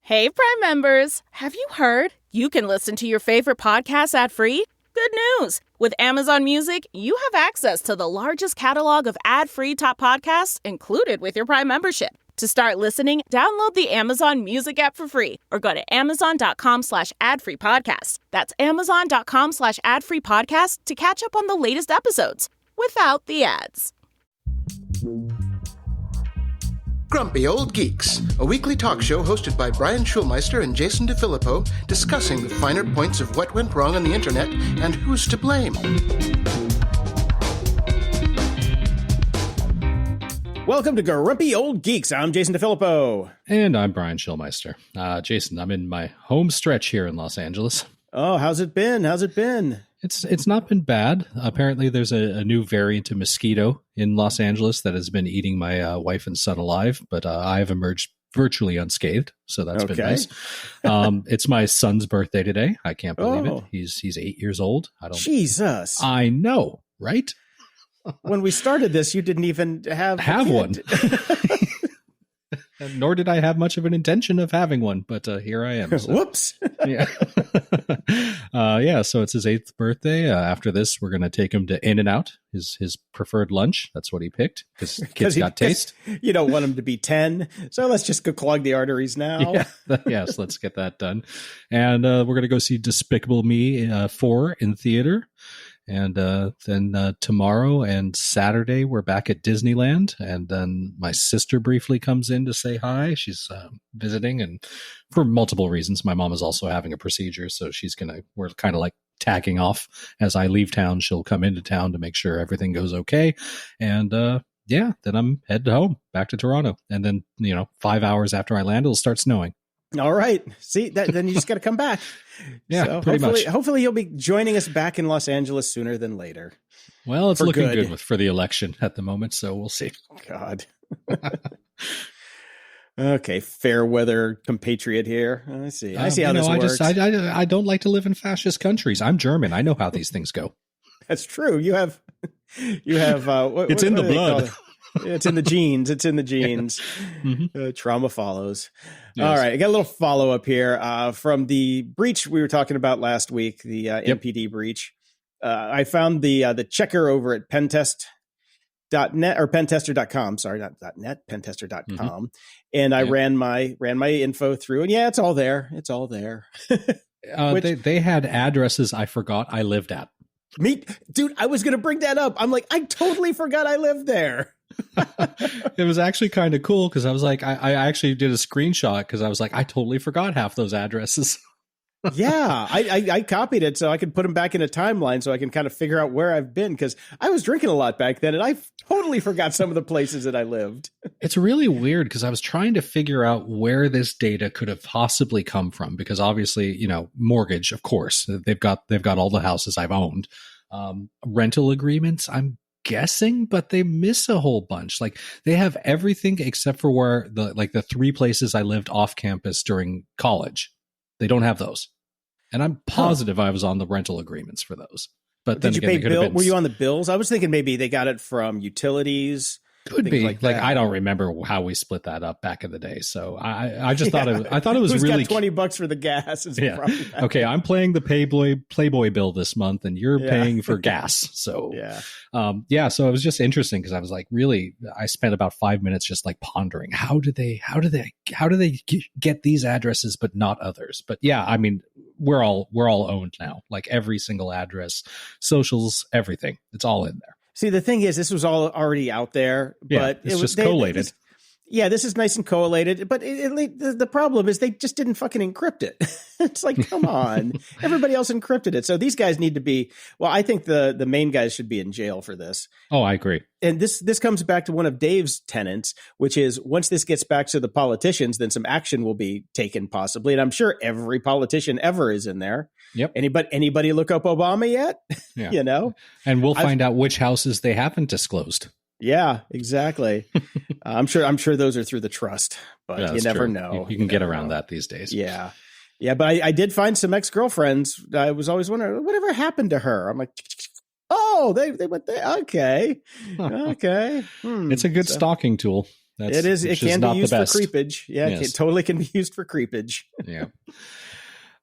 Hey, Prime members! Have you heard? You can listen to your favorite podcasts ad-free? Good news! With Amazon Music, you have access to the largest catalog of ad-free top podcasts included with your Prime membership. To start listening, download the Amazon Music app for free or go to amazon.com/ad-free-podcast. That's amazon.com/ad-free-podcast to catch up on the latest episodes without the ads. Grumpy Old Geeks, a weekly talk show hosted by Brian Schulmeister and Jason DeFilippo, discussing the finer points of what went wrong on the internet and who's to blame. Welcome to Grumpy Old Geeks. I'm Jason DeFilippo. And I'm Brian Schulmeister. Jason, I'm in my home stretch here in Los Angeles. Oh, how's it been? It's not been bad. Apparently, there's a new variant of mosquito in Los Angeles that has been eating my wife and son alive, but I have emerged virtually unscathed, so that's been nice. It's my son's birthday today. I can't believe it. He's 8 years old. Jesus. I know, right? When we started this, you didn't even have one. Nor did I have much of an intention of having one, but here I am. So. Whoops. Yeah. So it's his 8th birthday. After this, we're going to take him to In-N-Out, his preferred lunch. That's what he picked because kids got taste. You don't want him to be 10, so let's just go clog the arteries now. Yes, let's get that done. And we're going to go see Despicable Me 4 in theater. And then tomorrow and Saturday, we're back at Disneyland. And then my sister briefly comes in to say hi. She's visiting, and for multiple reasons. My mom is also having a procedure, so we're kind of like tagging off. As I leave town, she'll come into town to make sure everything goes okay. And then I'm headed home, back to Toronto. And then, 5 hours after I land, it'll start snowing. All right. See, then you just got to come back. Yeah, so pretty much. Hopefully you'll be joining us back in Los Angeles sooner than later. Well, it's looking good for the election at the moment, so we'll see. God. Okay, fair weather compatriot here. I see how this works. I don't like to live in fascist countries. I'm German. I know how these things go. That's true. You have. It's in the blood. It's in the genes. Mm-hmm. Trauma follows. Yes. All right. I got a little follow up here from the breach we were talking about last week, the MPD breach. I found the checker over at pentest.net or pentester.com. Sorry, not .net, pentester.com. Mm-hmm. And I ran my info through, and it's all there. It's all there. They had addresses I forgot I lived at. Dude, I was going to bring that up. I'm like, I totally forgot I lived there. It was actually kind of cool because I was like, I actually did a screenshot because I was like, I totally forgot half those addresses. Yeah, I copied it so I could put them back in a timeline so I can kind of figure out where I've been, because I was drinking a lot back then and I totally forgot some of the places that I lived. It's really weird because I was trying to figure out where this data could have possibly come from, because obviously, mortgage, of course, they've got all the houses I've owned. Rental agreements, I'm guessing, but they miss a whole bunch. Like, they have everything except for where the 3 places I lived off campus during college. They don't have those. And I'm positive I was on the rental agreements for those. But then did you pay were you on the bills? I was thinking maybe they got it from utilities. Could be like I don't remember how we split that up back in the day. So I just thought it was Who's really got $20 for the gas. Okay, I'm playing the Playboy bill this month, and you're paying for gas. So so it was just interesting because I was like, really, I spent about 5 minutes just like pondering how do they get these addresses but not others. But yeah, I mean, we're all owned now. Like every single address, socials, everything, it's all in there. See, the thing is, this was all already out there, but it's just collated. This is nice and collated, but the problem is they just didn't fucking encrypt it. It's like, come on. Everybody else encrypted it. So these guys need to be, I think the main guys should be in jail for this. Oh, I agree. And this comes back to one of Dave's tenets, which is once this gets back to the politicians, then some action will be taken possibly. And I'm sure every politician ever is in there. Yep. Anybody look up Obama yet? Yeah. And we'll find out which houses they haven't disclosed. Yeah, exactly. I'm sure those are through the trust, but you never know. You can get around that these days. Yeah. Yeah. But I did find some ex-girlfriends. I was always wondering whatever happened to her. I'm like, they went there. Okay. Huh. Okay. It's a good stalking tool. It is. It can be used for creepage. Yeah, yes. It totally can be used for creepage. Yeah.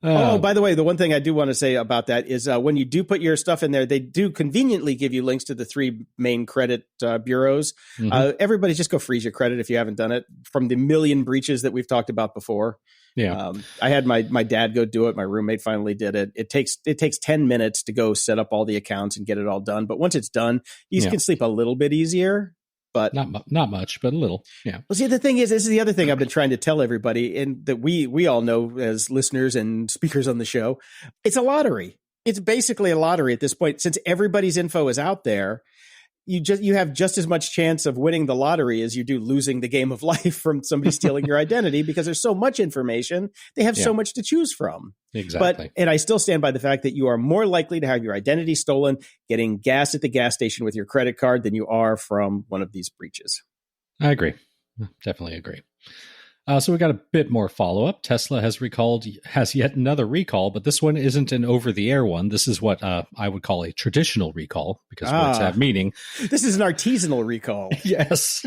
By the way, the one thing I do want to say about that is when you do put your stuff in there, they do conveniently give you links to the 3 main credit bureaus. Everybody just go freeze your credit if you haven't done it from the million breaches that we've talked about before. Yeah. I had my dad go do it. My roommate finally did it. It takes 10 minutes to go set up all the accounts and get it all done. But once it's done, you can sleep a little bit easier. But not much, but a little. Yeah. Well, see, the thing is, this is the other thing I've been trying to tell everybody, and that we all know as listeners and speakers on the show. It's a lottery. It's basically a lottery at this point. Since everybody's info is out there, you have just as much chance of winning the lottery as you do losing the game of life from somebody stealing your identity, because there's so much information. They have so much to choose from. Exactly. And I still stand by the fact that you are more likely to have your identity stolen getting gas at the gas station with your credit card than you are from one of these breaches. I agree. Definitely agree. So we got a bit more follow-up. Tesla has yet another recall, but this one isn't an over-the-air one. This is what I would call a traditional recall, because words have meaning. This is an artisanal recall. Yes.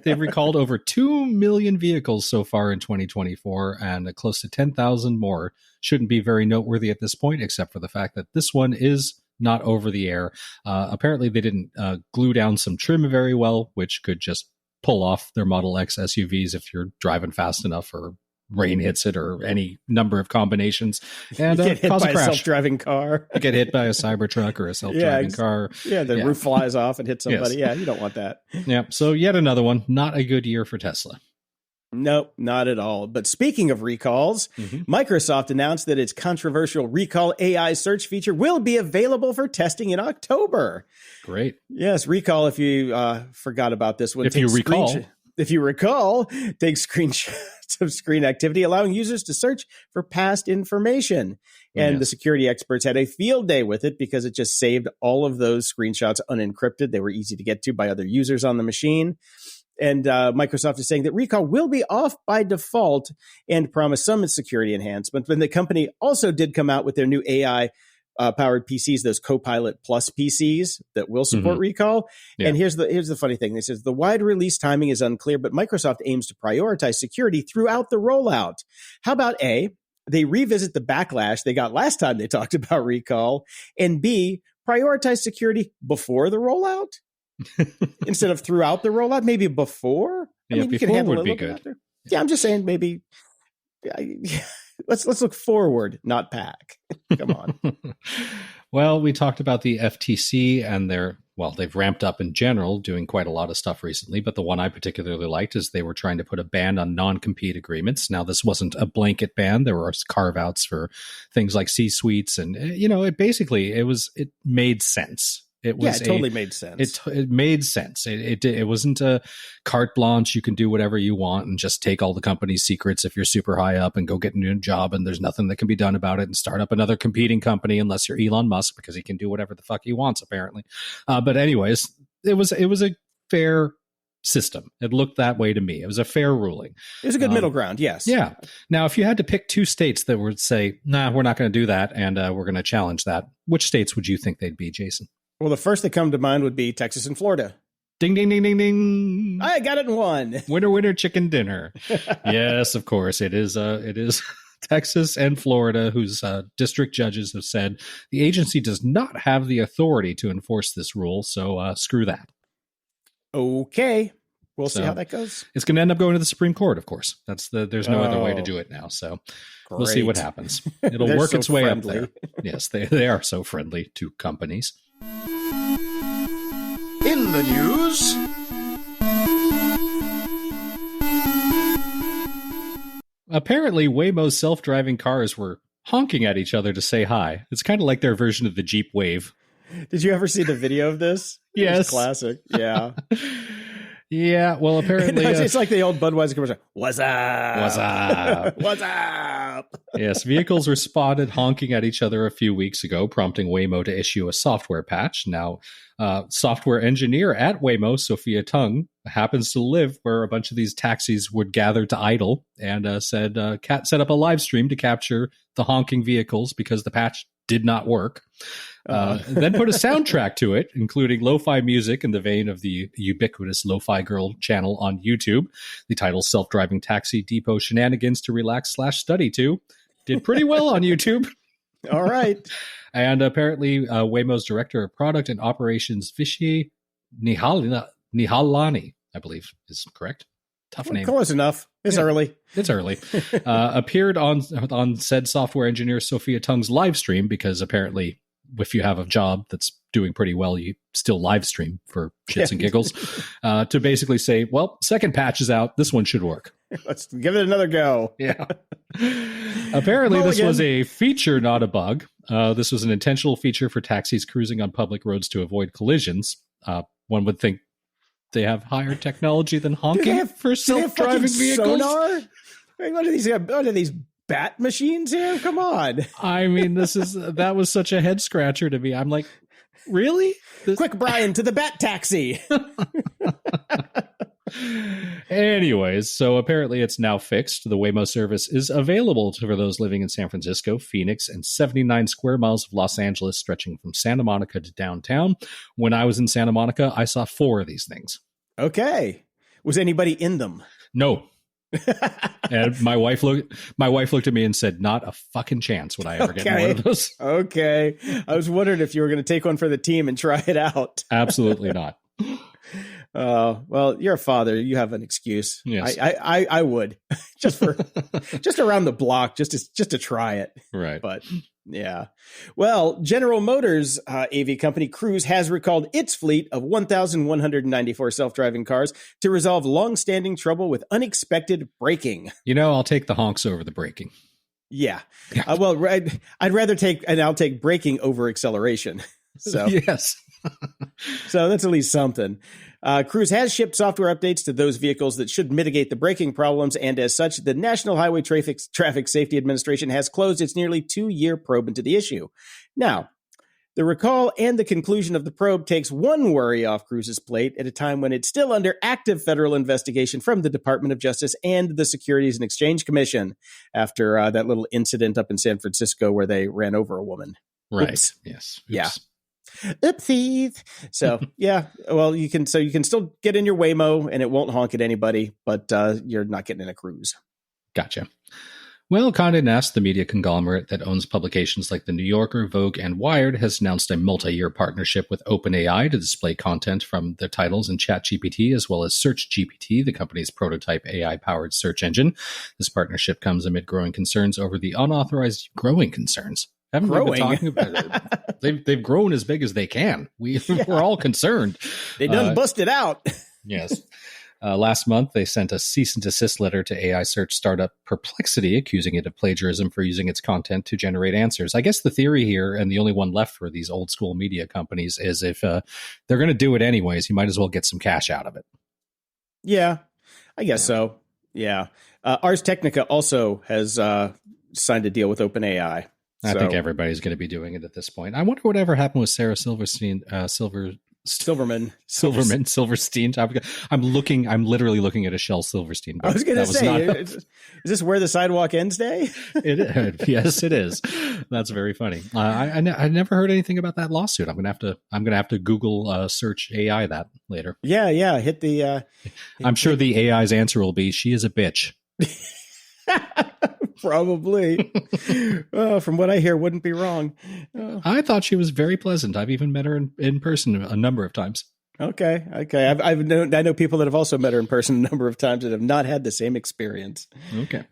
They've recalled over 2 million vehicles so far in 2024, and close to 10,000 more. Shouldn't be very noteworthy at this point, except for the fact that this one is not over the air. Apparently, they didn't glue down some trim very well, which could just pull off their Model X SUVs if you're driving fast enough, or rain hits it, or any number of combinations, and get hit cause by a crash. Self-driving car. You get hit by a Cybertruck or a self-driving car. Yeah, the roof flies off and hits somebody. Yes. Yeah, you don't want that. Yeah, so yet another one. Not a good year for Tesla. Nope, not at all. But speaking of recalls, Microsoft announced that its controversial Recall AI search feature will be available for testing in October. Great. Yes, Recall, if you forgot about this one. If you recall, take screenshots of screen activity, allowing users to search for past information. And the security experts had a field day with it because it just saved all of those screenshots unencrypted. They were easy to get to by other users on the machine. And Microsoft is saying that Recall will be off by default and promise some security enhancements. But the company also did come out with their new AI powered PCs, those Copilot Plus PCs that will support Recall. Yeah. And here's the funny thing. They says the wide release timing is unclear, but Microsoft aims to prioritize security throughout the rollout. How about A, they revisit the backlash they got last time they talked about Recall, and B, prioritize security before the rollout? Instead of throughout the rollout, maybe before. Before would be good. Yeah, I'm just saying maybe. Let's look forward, not back. Come on. Well, we talked about the FTC and they've ramped up in general, doing quite a lot of stuff recently. But the one I particularly liked is they were trying to put a ban on non-compete agreements. Now, this wasn't a blanket ban. There were carve-outs for things like C-suites, and it made sense. It totally made sense. It made sense. It wasn't a carte blanche. You can do whatever you want and just take all the company's secrets if you're super high up and go get a new job, and there's nothing that can be done about it, and start up another competing company unless you're Elon Musk, because he can do whatever the fuck he wants, apparently. But anyways, it was a fair system. It looked that way to me. It was a fair ruling. It was a good middle ground, yes. Yeah. Now, if you had to pick 2 states that would say, nah, we're not going to do that, and we're going to challenge that, which states would you think they'd be, Jason? Well, the first that come to mind would be Texas and Florida. Ding, ding, ding, ding, ding. I got it in one. Winner, winner, chicken dinner. Yes, of course. It is Texas and Florida, whose district judges have said the agency does not have the authority to enforce this rule. So screw that. Okay. We'll see how that goes. It's going to end up going to the Supreme Court, of course. There's no other way to do it now. So we'll see what happens. It'll work its way up there. Yes, they are so friendly to companies. In the news, apparently Waymo's self-driving cars were honking at each other to say hi. It's kind of like their version of the Jeep Wave. Did you ever see the video of this? Yes. Classic. Yeah. Yeah, well, apparently... it's like the old Budweiser commercial. What's up? What's up? What's up? Yes, vehicles were spotted honking at each other a few weeks ago, prompting Waymo to issue a software patch. Now, software engineer at Waymo, Sophia Tung, happens to live where a bunch of these taxis would gather to idle, and set up a live stream to capture the honking vehicles because the patch did not work. Then put a soundtrack to it, including lo-fi music in the vein of the ubiquitous Lo-Fi Girl channel on YouTube. The title Self-Driving Taxi Depot Shenanigans to Relax/Study To did pretty well on YouTube. All right. And apparently Waymo's director of product and operations, Vishy Nihalani, I believe is correct. Tough name. Close enough. It's early. It's early. Appeared on said software engineer Sophia Tung's live stream, because apparently if you have a job that's doing pretty well, you still live stream for shits and giggles, to basically say, well, second patch is out. This one should work. Let's give it another go. Yeah. Apparently this was a feature, not a bug. This was an intentional feature for taxis cruising on public roads to avoid collisions. One would think they have higher technology than honking for self-driving vehicles. Sonar? Wait, what are these bat machines here? Come on. I mean, that was such a head scratcher to me. I'm like, really? Quick, Brian, to the bat taxi. Anyways, so apparently it's now fixed. The Waymo service is available for those living in San Francisco, Phoenix, and 79 square miles of Los Angeles, stretching from Santa Monica to downtown. When I was in Santa Monica, I saw 4 of these things. Okay. Was anybody in them? No. And my wife looked at me and said, not a fucking chance would I ever get one of those. Okay. I was wondering if you were going to take one for the team and try it out. Absolutely not. Well, you're a father. You have an excuse. Yes. I would just around the block, just to try it. Right. But yeah. Well, General Motors AV company Cruise has recalled its fleet of 1,194 self-driving cars to resolve long-standing trouble with unexpected braking. I'll take the honks over the braking. Yeah. Well, I'd rather I'll take braking over acceleration. So yes. So that's at least something. Cruise has shipped software updates to those vehicles that should mitigate the braking problems, and as such, the National Highway Traffic Safety Administration has closed its nearly 2-year probe into the issue. Now, the recall and the conclusion of the probe takes one worry off Cruise's plate at a time when it's still under active federal investigation from the Department of Justice and the Securities and Exchange Commission after that little incident up in San Francisco where they ran over a woman. Right. Oops. Yes. Oops. Yeah. Oopsies. So yeah, well, you can still get in your Waymo and it won't honk at anybody, but you're not getting in a Cruise. Gotcha. Well, Condé Nast, the media conglomerate that owns publications like The New Yorker, Vogue, and Wired, has announced a multi-year partnership with OpenAI to display content from their titles in ChatGPT, as well as SearchGPT, the company's prototype AI-powered search engine. This partnership comes amid growing concerns over the unauthorized concerns. Haven't we been talking about it? They've grown as big as they can. We're all concerned. They done busted out. Yes. Last month, they sent a cease and desist letter to AI search startup Perplexity, accusing it of plagiarism for using its content to generate answers. I guess the theory here, and the only one left for these old school media companies, is if they're going to do it anyways, you might as well get some cash out of it. Yeah, I guess so. Yeah. Ars Technica also has signed a deal with OpenAI. I think everybody's going to be doing it at this point. I wonder whatever happened with Sarah Silverstein, Silverstein. I'm literally looking at a Shel Silverstein book. I was going to say, is this Where the Sidewalk Ends Day? Yes, it is. That's very funny. I never heard anything about that lawsuit. I'm gonna have to Google search AI that later. Yeah. Hit the. I'm sure the AI's answer will be, "She is a bitch." Probably. From what I hear, wouldn't be wrong. I thought she was very pleasant. I've even met her in person a number of times. Okay. I know people that have also met her in person a number of times that have not had the same experience. Okay.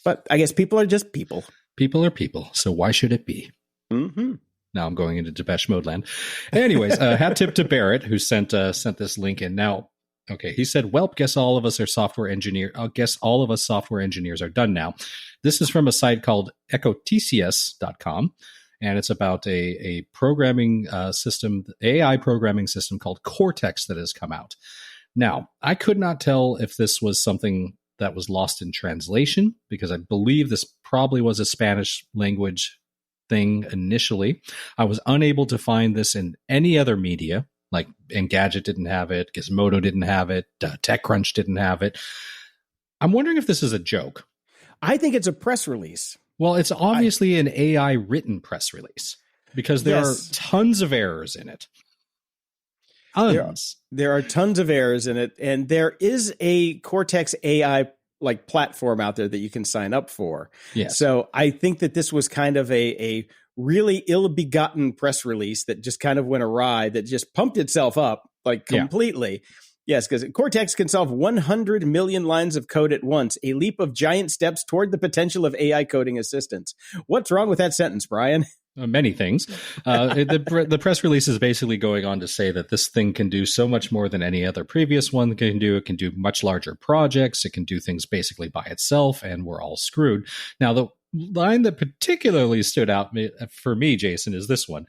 But I guess people are just people. People are people. So why should it be? Mm-hmm. Now I'm going into Depeche Mode land. Anyways, hat tip to Barrett, who sent this link in. Now, okay, he said, "Welp, guess all of us software engineers are done now." This is from a site called ecotcs.com, and it's about a programming system, AI programming system called Cortex that has come out. Now, I could not tell if this was something that was lost in translation, because I believe this probably was a Spanish language thing initially. I was unable to find this in any other media. Like Engadget didn't have it, Gizmodo didn't have it, TechCrunch didn't have it. I'm wondering if this is a joke. I think it's a press release. Well, it's obviously an AI written press release because there are tons of errors in it. There are tons of errors in it, and there is a Cortex AI like platform out there that you can sign up for. Yes. So I think that this was kind of a really ill-begotten press release that just kind of went awry, that just pumped itself up like completely. Yes, because Cortex can solve 100 million lines of code at once, a leap of giant steps toward the potential of AI coding assistance. What's wrong with that sentence, Brian? Many things. The press release is basically going on to say that this thing can do so much more than any other previous one can do. It can do much larger projects. It can do things basically by itself, and we're all screwed. Now, the line that particularly stood out for me, Jason, is this one.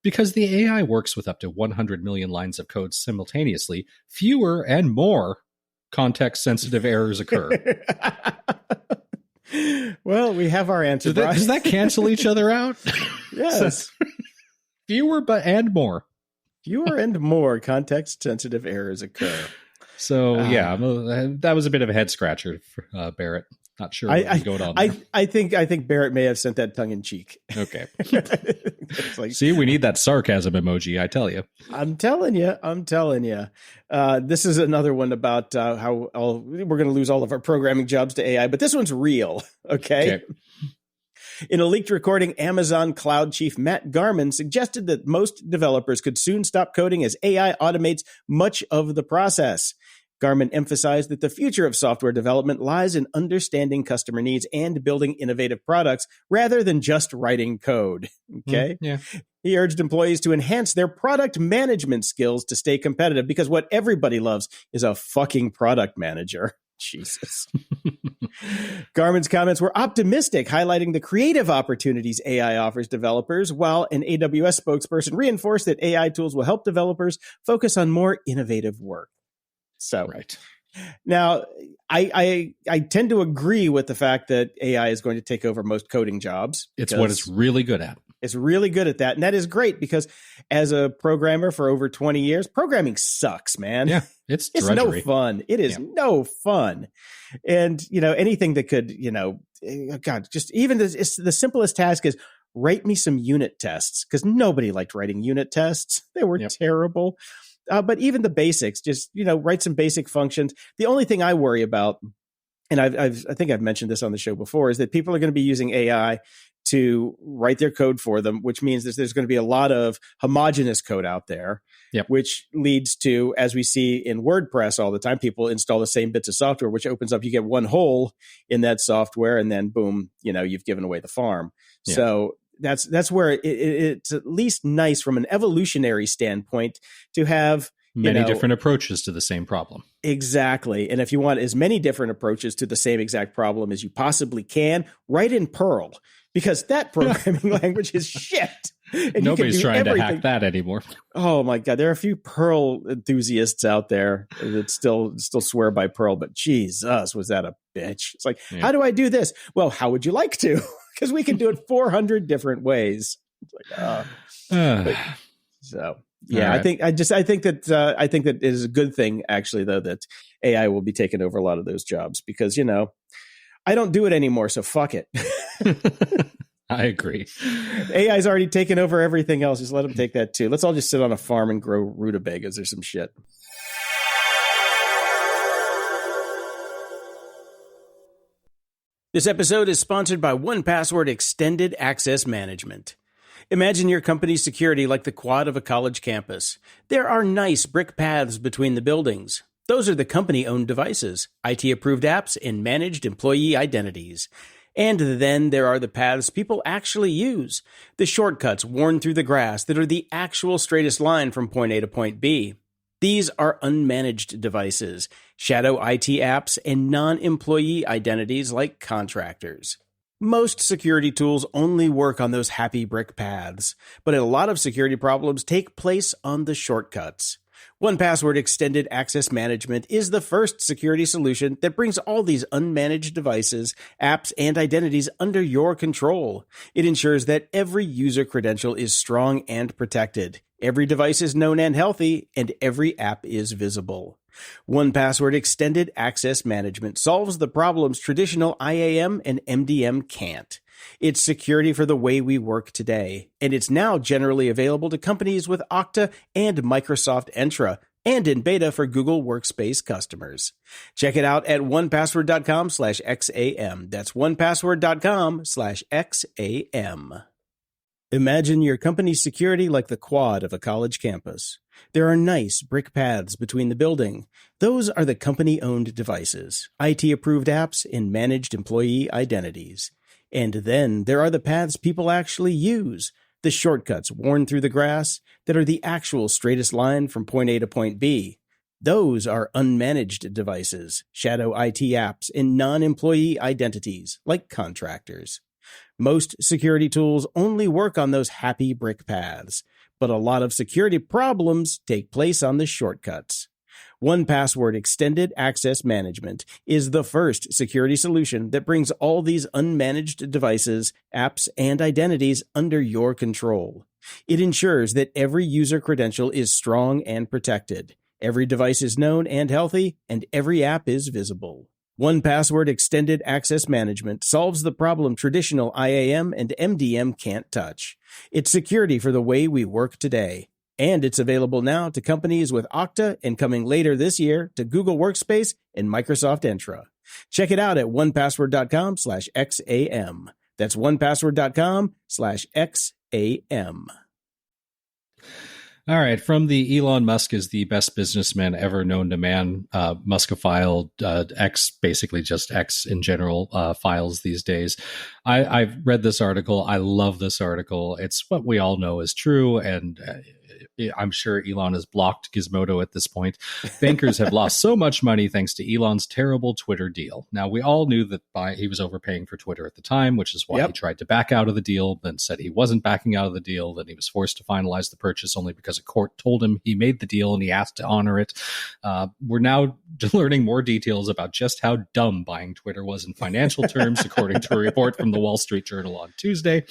Because the AI works with up to 100 million lines of code simultaneously, fewer and more context-sensitive errors occur. Well, we have our answer. Does that cancel each other out? Yes. Fewer and more. Fewer and more context-sensitive errors occur. So, that was a bit of a head-scratcher for Barrett. Not sure what's going on there. I think Barrett may have sent that tongue in cheek. Okay. See, we need that sarcasm emoji, I tell you. I'm telling you. This is another one about how we're going to lose all of our programming jobs to AI, but this one's real. Okay. In a leaked recording, Amazon Cloud Chief Matt Garman suggested that most developers could soon stop coding as AI automates much of the process. Garman emphasized that the future of software development lies in understanding customer needs and building innovative products rather than just writing code. Okay. He urged employees to enhance their product management skills to stay competitive, because what everybody loves is a fucking product manager. Jesus. Garman's comments were optimistic, highlighting the creative opportunities AI offers developers, while an AWS spokesperson reinforced that AI tools will help developers focus on more innovative work. So right. Now, I tend to agree with the fact that AI is going to take over most coding jobs. It's what it's really good at. It's really good at that. And that is great, because as a programmer for over 20 years, programming sucks, man. Yeah, it's drudgery. No fun. It is no fun. And, anything that could, God, just even the simplest task is write me some unit tests, because nobody liked writing unit tests. They were terrible. But even the basics, just, write some basic functions. The only thing I worry about, and I think I've mentioned this on the show before, is that people are going to be using AI to write their code for them, which means that there's going to be a lot of homogeneous code out there, which leads to, as we see in WordPress all the time, people install the same bits of software, which opens up, you get one hole in that software, and then boom, you've given away the farm. Yeah. So that's where it's at least nice from an evolutionary standpoint to have many different approaches to the same problem. Exactly. And if you want as many different approaches to the same exact problem as you possibly can, write in Perl, because that programming language is shit. And nobody's trying to hack that anymore. Oh my God. There are a few Perl enthusiasts out there that still swear by Perl, but Jesus, was that a bitch? It's like, how do I do this? Well, how would you like to? Because we can do it 400 different ways. It's like, so yeah, right. I think that it is a good thing, actually, though, that AI will be taking over a lot of those jobs, because I don't do it anymore, so fuck it. I agree. AI's already taken over everything else. Just let them take that too. Let's all just sit on a farm and grow rutabagas or some shit. This episode is sponsored by 1Password Extended Access Management. Imagine your company's security like the quad of a college campus. There are nice brick paths between the buildings. Those are the company-owned devices, IT-approved apps, and managed employee identities. And then there are the paths people actually use, the shortcuts worn through the grass that are the actual straightest line from point A to point B. These are unmanaged devices, shadow IT apps, and non-employee identities like contractors. Most security tools only work on those happy brick paths, but a lot of security problems take place on the shortcuts. 1Password Extended Access Management is the first security solution that brings all these unmanaged devices, apps, and identities under your control. It ensures that every user credential is strong and protected. Every device is known and healthy, and every app is visible. 1Password Extended Access Management solves the problems traditional IAM and MDM can't. It's security for the way we work today, and it's now generally available to companies with Okta and Microsoft Entra, and in beta for Google Workspace customers. Check it out at onepassword.com/XAM. That's onepassword.com/XAM. Imagine your company's security like the quad of a college campus. There are nice brick paths between the building. Those are the company-owned devices, IT-approved apps, and managed employee identities. And then there are the paths people actually use, the shortcuts worn through the grass that are the actual straightest line from point A to point B. Those are unmanaged devices, shadow IT apps, and non-employee identities, like contractors. Most security tools only work on those happy brick paths, but a lot of security problems take place on the shortcuts. 1Password Extended Access Management is the first security solution that brings all these unmanaged devices, apps, and identities under your control. It ensures that every user credential is strong and protected, every device is known and healthy, and every app is visible. 1Password Extended Access Management solves the problem traditional IAM and MDM can't touch. It's security for the way we work today. And it's available now to companies with Okta and coming later this year to Google Workspace and Microsoft Entra. Check it out at onepassword.com/XAM. That's onepassword.com/XAM. All right. From the Elon Musk is the best businessman ever known to man, Muskophile, X, basically just X in general, files these days. I've read this article. I love this article. It's what we all know is true. And I'm sure Elon has blocked Gizmodo at this point. Bankers have lost so much money thanks to Elon's terrible Twitter deal. Now, we all knew that he was overpaying for Twitter at the time, which is why he tried to back out of the deal, then said he wasn't backing out of the deal, then he was forced to finalize the purchase only because a court told him he made the deal and he asked to honor it. We're now learning more details about just how dumb buying Twitter was in financial terms, according to a report from the Wall Street Journal on Tuesday.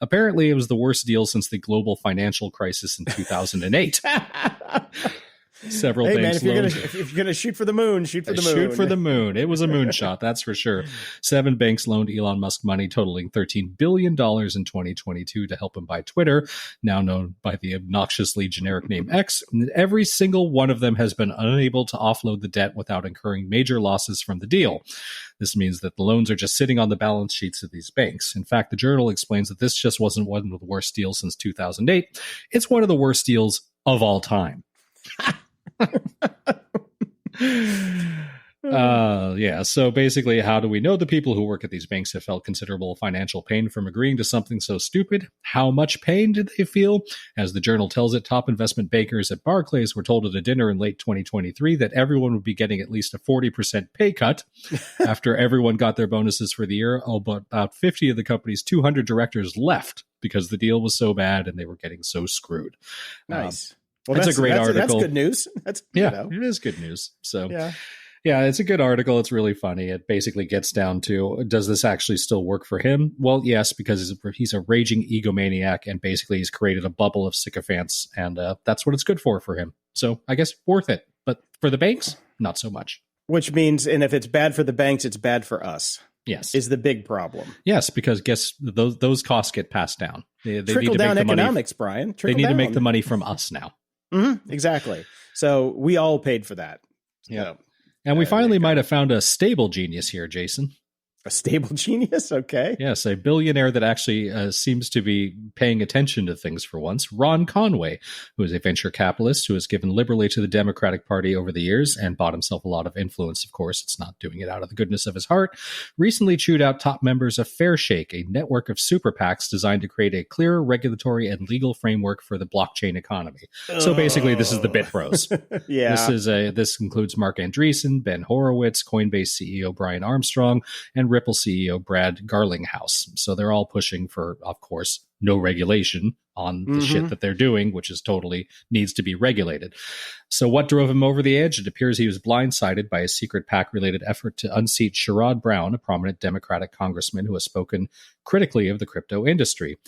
Apparently, it was the worst deal since the global financial crisis in 2008. Several banks if you're gonna shoot for the moon, shoot for the moon. Shoot for the moon. It was a moonshot, that's for sure. 7 banks loaned Elon Musk money totaling $13 billion in 2022 to help him buy Twitter, now known by the obnoxiously generic name X. And every single one of them has been unable to offload the debt without incurring major losses from the deal. This means that the loans are just sitting on the balance sheets of these banks. In fact, the Journal explains that this just wasn't one of the worst deals since 2008. It's one of the worst deals of all time. So basically, how do we know the people who work at these banks have felt considerable financial pain from agreeing to something so stupid? How much pain did they feel? As the Journal tells it, top investment bankers at Barclays were told at a dinner in late 2023 that everyone would be getting at least a 40% pay cut after everyone got their bonuses for the year. But about 50 of the company's 200 directors left because the deal was so bad and they were getting so screwed. Nice. Well, that's a great article. That's good news. It is good news. So, yeah, it's a good article. It's really funny. It basically gets down to, does this actually still work for him? Well, yes, because he's a raging egomaniac, and basically he's created a bubble of sycophants, and that's what it's good for him. So I guess worth it. But for the banks, not so much. Which means, and if it's bad for the banks, it's bad for us. Yes. Is the big problem. Yes, because guess those costs get passed down. They Trickle need to down make the economics, money, Brian. They need to make the money from us now. Mm-hmm, exactly. So we all paid for that. Yeah. So, and we finally might have found a stable genius here, Jason. A stable genius? Okay. Yes, a billionaire that actually seems to be paying attention to things for once. Ron Conway, who is a venture capitalist who has given liberally to the Democratic Party over the years and bought himself a lot of influence. Of course, it's not doing it out of the goodness of his heart. Recently chewed out top members of Fairshake, a network of super PACs designed to create a clearer regulatory and legal framework for the blockchain economy. So basically, this is the Bit Bros. Yeah. This includes Mark Andreessen, Ben Horowitz, Coinbase CEO Brian Armstrong, and Ripple CEO Brad Garlinghouse. So they're all pushing for, of course, no regulation on the shit that they're doing, which is totally needs to be regulated. So what drove him over the edge? It appears he was blindsided by a secret PAC-related effort to unseat Sherrod Brown, a prominent Democratic congressman who has spoken critically of the crypto industry.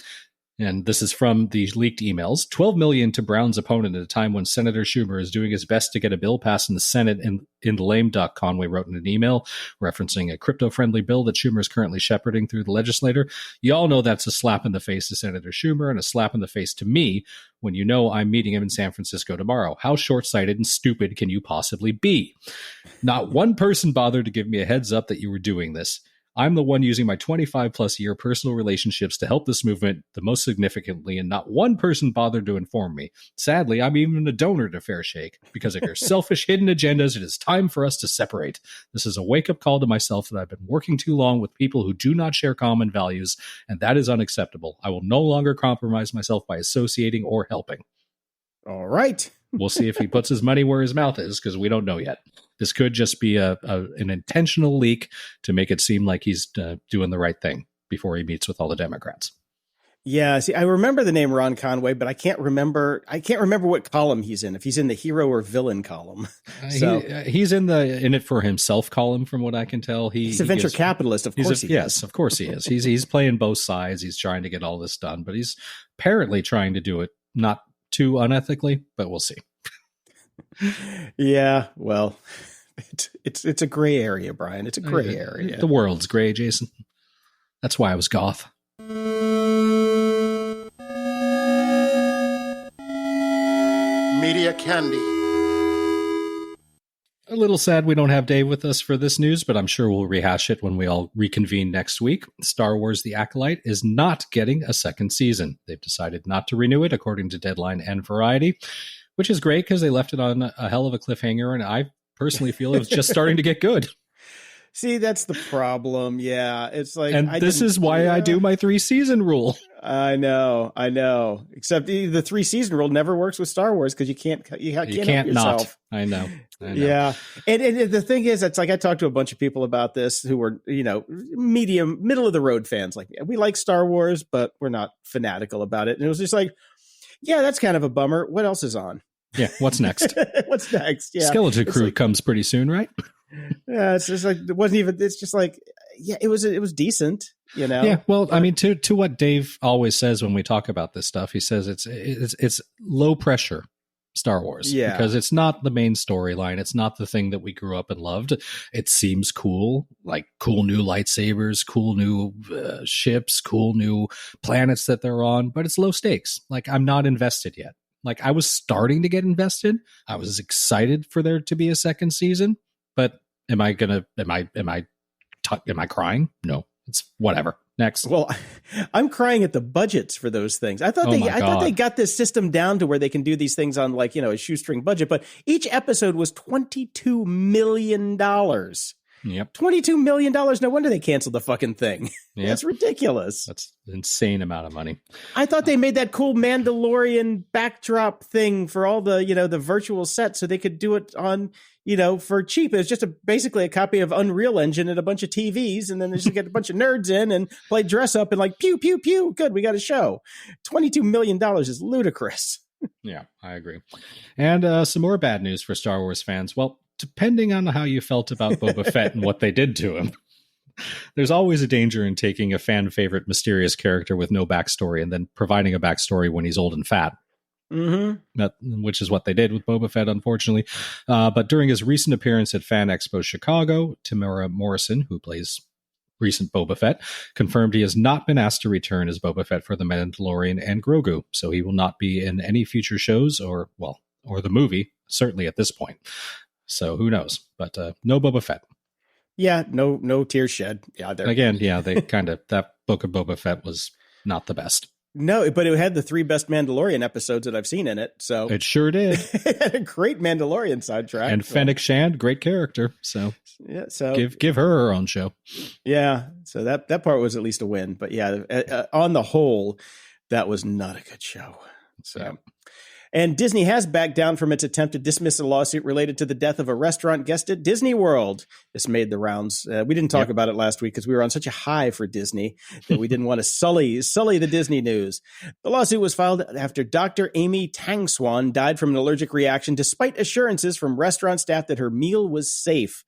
And this is from the leaked emails. $12 million to Brown's opponent at a time when Senator Schumer is doing his best to get a bill passed in the Senate in the lame duck, Conway wrote in an email referencing a crypto-friendly bill that Schumer is currently shepherding through the legislature. You all know that's a slap in the face to Senator Schumer and a slap in the face to me when you know I'm meeting him in San Francisco tomorrow. How short-sighted and stupid can you possibly be? Not one person bothered to give me a heads up that you were doing this. I'm the one using my 25-plus year personal relationships to help this movement the most significantly, and not one person bothered to inform me. Sadly, I'm even a donor to Fair Shake. Because of your selfish hidden agendas, it is time for us to separate. This is a wake-up call to myself that I've been working too long with people who do not share common values, and that is unacceptable. I will no longer compromise myself by associating or helping. All right. We'll see if he puts his money where his mouth is, because we don't know yet. This could just be an intentional leak to make it seem like he's doing the right thing before he meets with all the Democrats. Yeah, see, I remember the name Ron Conway, but I can't remember what column he's in. If he's in the hero or villain column, he's in the in it for himself column, from what I can tell. He's a venture capitalist, of course. Yes, of course he is. He's playing both sides. He's trying to get all this done, but he's apparently trying to do it not too unethically. But we'll see. Yeah, well, it's a gray area, Brian. It's a gray area. The world's gray, Jason. That's why I was goth. Media Candy. A little sad we don't have Dave with us for this news, but I'm sure we'll rehash it when we all reconvene next week. Star Wars The Acolyte is not getting a second season. They've decided not to renew it, according to Deadline and Variety, which is great because they left it on a hell of a cliffhanger, and I personally feel it was just starting to get good. See, that's the problem. Yeah, it's like, and this is why I do my 3-season rule. I know. Except the 3-season rule never works with Star Wars because you can't help yourself. Not. I know. Yeah, and the thing is, it's like I talked to a bunch of people about this who were middle of the road fans. Like, we like Star Wars, but we're not fanatical about it. And it was just like, yeah, that's kind of a bummer. What else is on? Yeah, what's next? What's next? Yeah, Skeleton Crew comes pretty soon, right? Yeah, it's just like it wasn't even. It's just like, yeah, it was decent, Yeah, well, I mean, to what Dave always says when we talk about this stuff, he says it's low pressure Star Wars, because it's not the main storyline. It's not the thing that we grew up and loved. It seems cool, like cool new lightsabers, cool new ships, cool new planets that they're on, but it's low stakes. Like, I'm not invested yet. Like, I was starting to get invested. I was excited for there to be a second season, but am I crying? No, it's whatever. Next. Well, I'm crying at the budgets for those things. I thought they got this system down to where they can do these things on, like, a shoestring budget, but each episode was $22 million. Yep. $22 million. No wonder they canceled the fucking thing. Yep. That's ridiculous. That's an insane amount of money. I thought they made that cool Mandalorian backdrop thing for all the, the virtual sets so they could do it on, for cheap. It was just basically a copy of Unreal Engine and a bunch of TVs. And then they just get a bunch of nerds in and play dress up and like, pew, pew, pew. Good. We got a show. $22 million is ludicrous. Yeah, I agree. And some more bad news for Star Wars fans. Well, depending on how you felt about Boba Fett and what they did to him, there's always a danger in taking a fan favorite mysterious character with no backstory and then providing a backstory when he's old and fat. Mm-hmm. Which is what they did with Boba Fett, unfortunately. But during his recent appearance at Fan Expo Chicago, Tamara Morrison, who plays recent Boba Fett, confirmed he has not been asked to return as Boba Fett for The Mandalorian and Grogu, so he will not be in any future shows or the movie, certainly at this point. So who knows? But no Boba Fett. Yeah, no tears shed. Yeah, again, they kind of, that book of Boba Fett was not the best. No, but it had the 3 best Mandalorian episodes that I've seen in it. So it sure did. It had a great Mandalorian soundtrack. And Fennec Shand, great character. So yeah, so give her own show. Yeah, so that part was at least a win. But yeah, on the whole, that was not a good show. So. Yeah. And Disney has backed down from its attempt to dismiss a lawsuit related to the death of a restaurant guest at Disney World. This made the rounds. We didn't talk about it last week because we were on such a high for Disney that we didn't want to sully the Disney news. The lawsuit was filed after Dr. Amy Tangswan died from an allergic reaction despite assurances from restaurant staff that her meal was safe.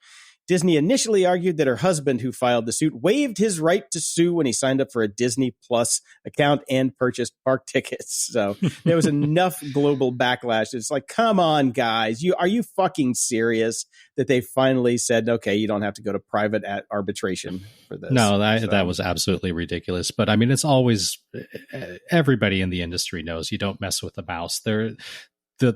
Disney initially argued that her husband, who filed the suit, waived his right to sue when he signed up for a Disney Plus account and purchased park tickets. So there was enough global backlash. It's like, come on, guys. Are you fucking serious that they finally said, okay, you don't have to go to private arbitration for this? No, that was absolutely ridiculous. But I mean, it's always, everybody in the industry knows you don't mess with the mouse. The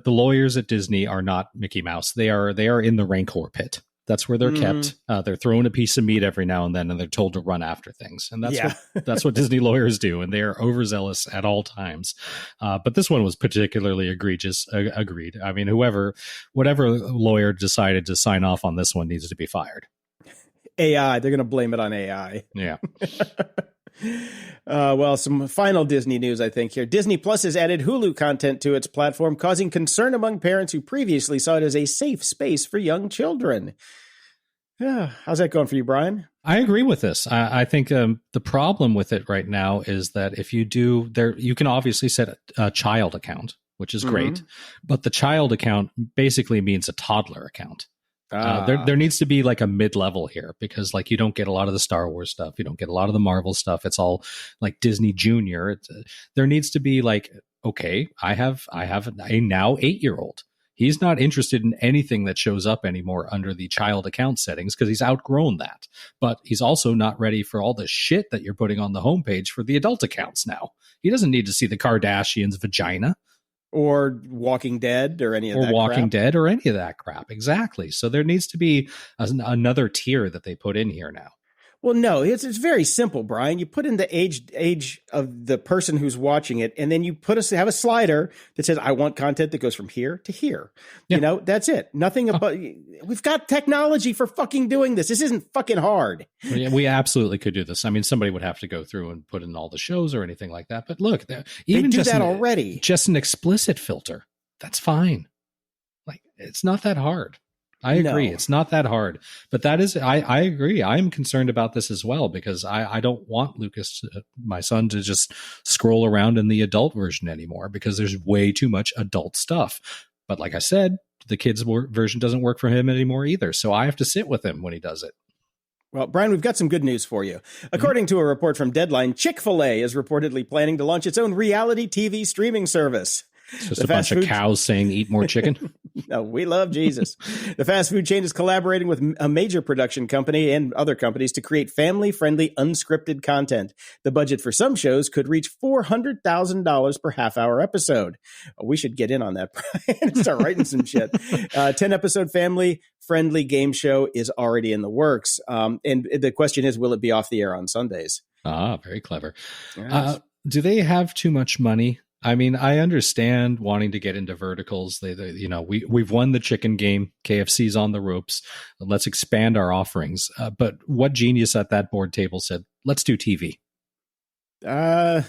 lawyers at Disney are not Mickey Mouse. They are in the Rancor pit. That's where they're kept. They're thrown a piece of meat every now and then, and they're told to run after things. And that's what Disney lawyers do, and they are overzealous at all times. But this one was particularly egregious. Agreed. I mean, whatever lawyer decided to sign off on this one needs to be fired. AI. They're going to blame it on AI. Yeah. Well, some final Disney news, I think, here. Disney Plus has added Hulu content to its platform, causing concern among parents who previously saw it as a safe space for young children. Yeah. How's that going for you, Brian? I agree with this. I think the problem with it right now is that if you do there, you can obviously set a child account, which is great, but the child account basically means a toddler account. There needs to be like a mid-level here, because like you don't get a lot of the Star Wars stuff, you don't get a lot of the Marvel stuff. It's all like Disney Junior. There needs to be like, okay, I have a now 8-year-old. He's not interested in anything that shows up anymore under the child account settings because he's outgrown that. But he's also not ready for all the shit that you're putting on the homepage for the adult accounts now. He doesn't need to see the Kardashians' vagina. Or Walking Dead or any of that crap. Or Walking Dead or any of that crap. Exactly. So there needs to be another tier that they put in here now. Well, no, it's very simple, Brian. You put in the age of the person who's watching it, and then you have a slider that says, I want content that goes from here to here. Yeah. You know, that's it. Nothing about, we've got technology for fucking doing this. This isn't fucking hard. We absolutely could do this. I mean, somebody would have to go through and put in all the shows or anything like that. But look, even they do that already. Just an explicit filter. That's fine. Like, it's not that hard. I agree. No. It's not that hard, but that is, I agree. I'm concerned about this as well, because I don't want Lucas, my son, to just scroll around in the adult version anymore, because there's way too much adult stuff. But like I said, the kids version doesn't work for him anymore either. So I have to sit with him when he does it. Well, Brian, we've got some good news for you. According to a report from Deadline, Chick-fil-A is reportedly planning to launch its own reality TV streaming service. It's just a bunch of cows saying, eat more chicken. No, we love Jesus. The fast food chain is collaborating with a major production company and other companies to create family-friendly, unscripted content. The budget for some shows could reach $400,000 per half-hour episode. We should get in on that, Brian, and start writing some shit. 10-episode family-friendly game show is already in the works. And the question is, will it be off the air on Sundays? Very clever. Yes. Do they have too much money? I mean, I understand wanting to get into verticals. We've won the chicken game. KFC's on the ropes. Let's expand our offerings. But what genius at that board table said, let's do TV? I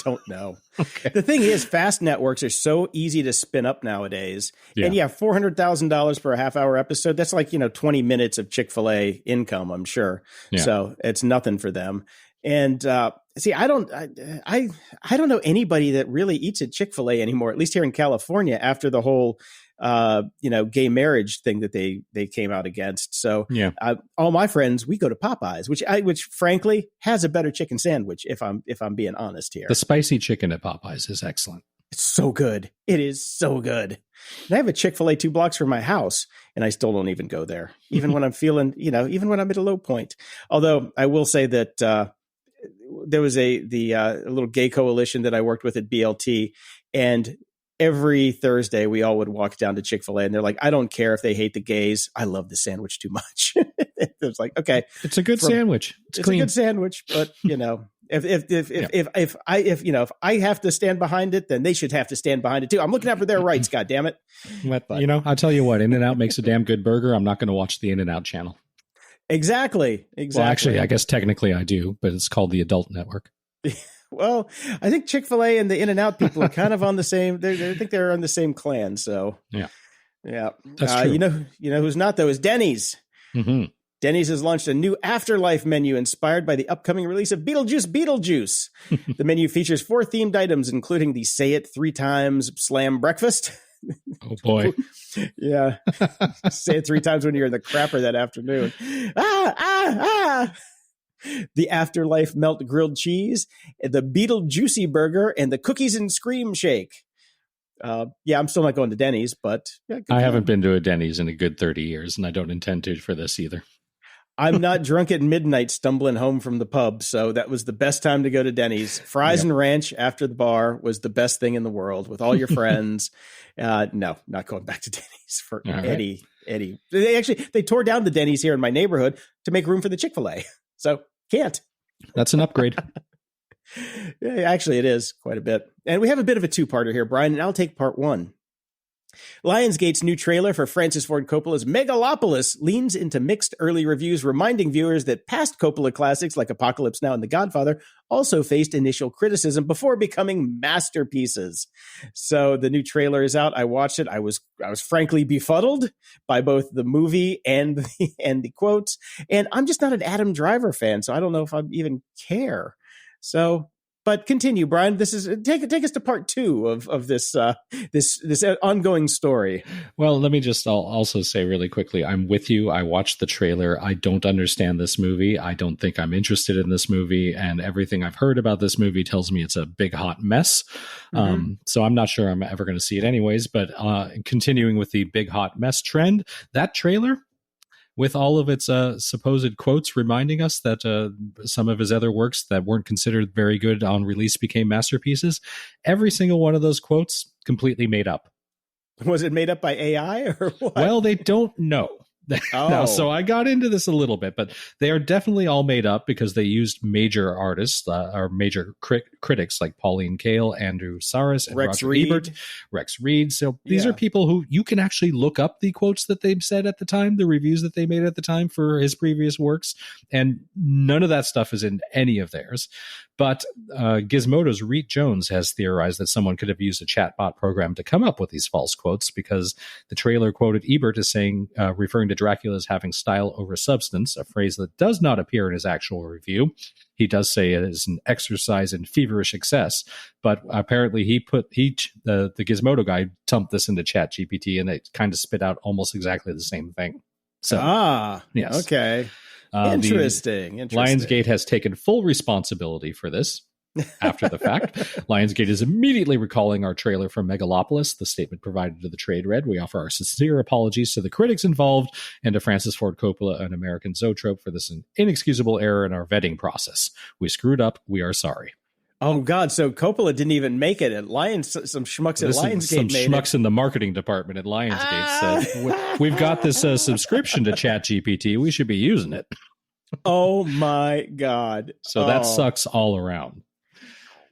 don't know. Okay. The thing is, fast networks are so easy to spin up nowadays. Yeah. And $400,000 per half-hour episode. That's like, 20 minutes of Chick-fil-A income, I'm sure. Yeah. So it's nothing for them. And see, I don't know anybody that really eats at Chick-fil-A anymore, at least here in California, after the whole, gay marriage thing that they came out against. So all my friends, we go to Popeyes, which frankly has a better chicken sandwich. If I'm being honest here, the spicy chicken at Popeyes is excellent. It's so good. It is so good. And I have a Chick-fil-A 2 blocks from my house, and I still don't even go there, even when I'm feeling, even when I'm at a low point. Although I will say that, there was a little gay coalition that I worked with at BLT, and every Thursday we all would walk down to Chick-fil-A, and they're like, I don't care if they hate the gays. I love the sandwich too much. It was like, okay, it's a good sandwich. It's clean. A good sandwich, but if I have to stand behind it, then they should have to stand behind it too. I'm looking out for their rights. God damn it. But I'll tell you what, In-N-Out makes a damn good burger. I'm not going to watch the In-N-Out channel. Exactly. Well, actually, I guess technically I do, but it's called the Adult Network. Well, I think Chick-fil-A and the In-N-Out people are kind of on the same. I think they're on the same clan. So yeah. That's true. You know who's not though is Denny's. Mm-hmm. Denny's has launched a new afterlife menu inspired by the upcoming release of Beetlejuice. The menu features 4 themed items, including the Say It 3 Times Slam Breakfast, Oh boy. Yeah. Say it 3 times when you're in the crapper that afternoon. The Afterlife Melt Grilled Cheese, the Beetle Juicy Burger, and the Cookies and Scream Shake. Yeah, I'm still not going to Denny's, but yeah, I haven't been to a Denny's in a good 30 years, and I don't intend to for this either. I'm not drunk at midnight stumbling home from the pub, so that was the best time to go to Denny's. Fries and ranch after the bar was the best thing in the world with all your friends. No, not going back to Denny's for Eddie. They tore down the Denny's here in my neighborhood to make room for the Chick-fil-A. So can't. That's an upgrade. Yeah, actually, it is quite a bit. And we have a bit of a two-parter here, Brian, and I'll take part one. Lionsgate's new trailer for Francis Ford Coppola's Megalopolis leans into mixed early reviews, reminding viewers that past Coppola classics like Apocalypse Now and The Godfather also faced initial criticism before becoming masterpieces. So the new trailer is out. I watched it. I was frankly befuddled by both the movie and the quotes. And I'm just not an Adam Driver fan, so I don't know if I even care. So, but continue, Brian. This is take us to part two of this this ongoing story. Well, let me just also say really quickly, I'm with you. I watched the trailer. I don't understand this movie. I don't think I'm interested in this movie, and everything I've heard about this movie tells me it's a big hot mess. So I'm not sure I'm ever going to see it anyways. But continuing with the big hot mess trend, that trailer, with all of its supposed quotes reminding us that some of his other works that weren't considered very good on release became masterpieces, every single one of those quotes completely made up. Was it made up by AI or what? Well, they don't know. Now, so I got into this a little bit, but they are definitely all made up because they used major artists or major critics like Pauline Kael, Andrew Saris, and Roger Ebert, Rex Reed. So these are people who you can actually look up the quotes that they've said at the time, the reviews that they made at the time for his previous works, and none of that stuff is in any of theirs. But Gizmodo's Reet Jones has theorized that someone could have used a chatbot program to come up with these false quotes because the trailer quoted Ebert as saying, referring to Dracula as having style over substance, a phrase that does not appear in his actual review. He does say it is an exercise in feverish excess, but apparently the Gizmodo guy dumped this into ChatGPT and it kind of spit out almost exactly the same thing. So, yes. Okay. Interesting. Lionsgate has taken full responsibility for this after the fact. Lionsgate is immediately recalling our trailer from Megalopolis. The statement provided to the trade read, "We offer our sincere apologies to the critics involved and to Francis Ford Coppola and American Zoetrope for this inexcusable error in our vetting process. We screwed up. We are sorry." Oh, God. So Coppola didn't even make it at some schmucks at Lionsgate made schmucks in the marketing department at Lionsgate said, we've got this subscription to ChatGPT. We should be using it. Oh, my God. So that sucks all around.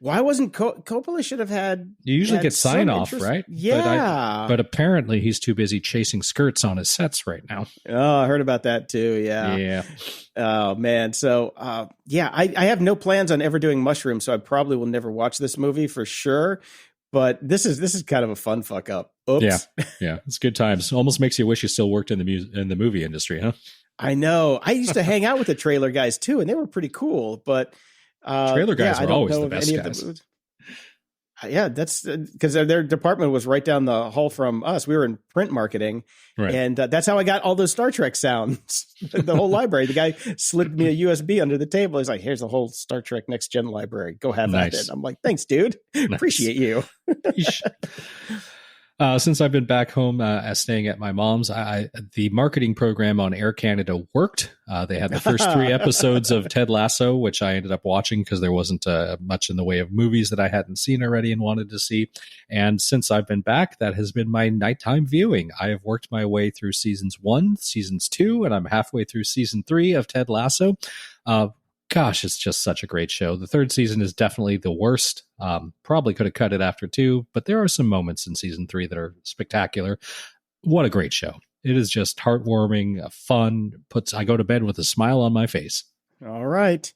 Why wasn't Coppola should have had... You usually get sign off, right? Yeah. But apparently he's too busy chasing skirts on his sets right now. Oh, I heard about that too. Yeah. Yeah. Oh, man. So, I have no plans on ever doing mushrooms, so I probably will never watch this movie for sure. But this is kind of a fun fuck up. Oops. Yeah. It's good times. Almost makes you wish you still worked in the movie industry, huh? I know. I used to hang out with the trailer guys too, and they were pretty cool, but... trailer guys were always the best guys. Yeah, that's because their department was right down the hall from us. We were in print marketing, right. And that's how I got all those Star Trek sounds. The whole library. The guy slipped me a USB under the table. He's like, "Here's the whole Star Trek Next Gen library. Go have at it." I'm like, "Thanks, dude. Nice. Appreciate you." Since I've been back home staying at my mom's, the marketing program on Air Canada worked. They had the first 3 episodes of Ted Lasso, which I ended up watching because there wasn't much in the way of movies that I hadn't seen already and wanted to see. And since I've been back, that has been my nighttime viewing. I have worked my way through seasons 1, seasons 2, and I'm halfway through season 3 of Ted Lasso. Gosh, it's just such a great show. The 3rd season is definitely the worst. Probably could have cut it after 2, but there are some moments in season 3 that are spectacular. What a great show. It is just heartwarming, fun. I go to bed with a smile on my face. All right.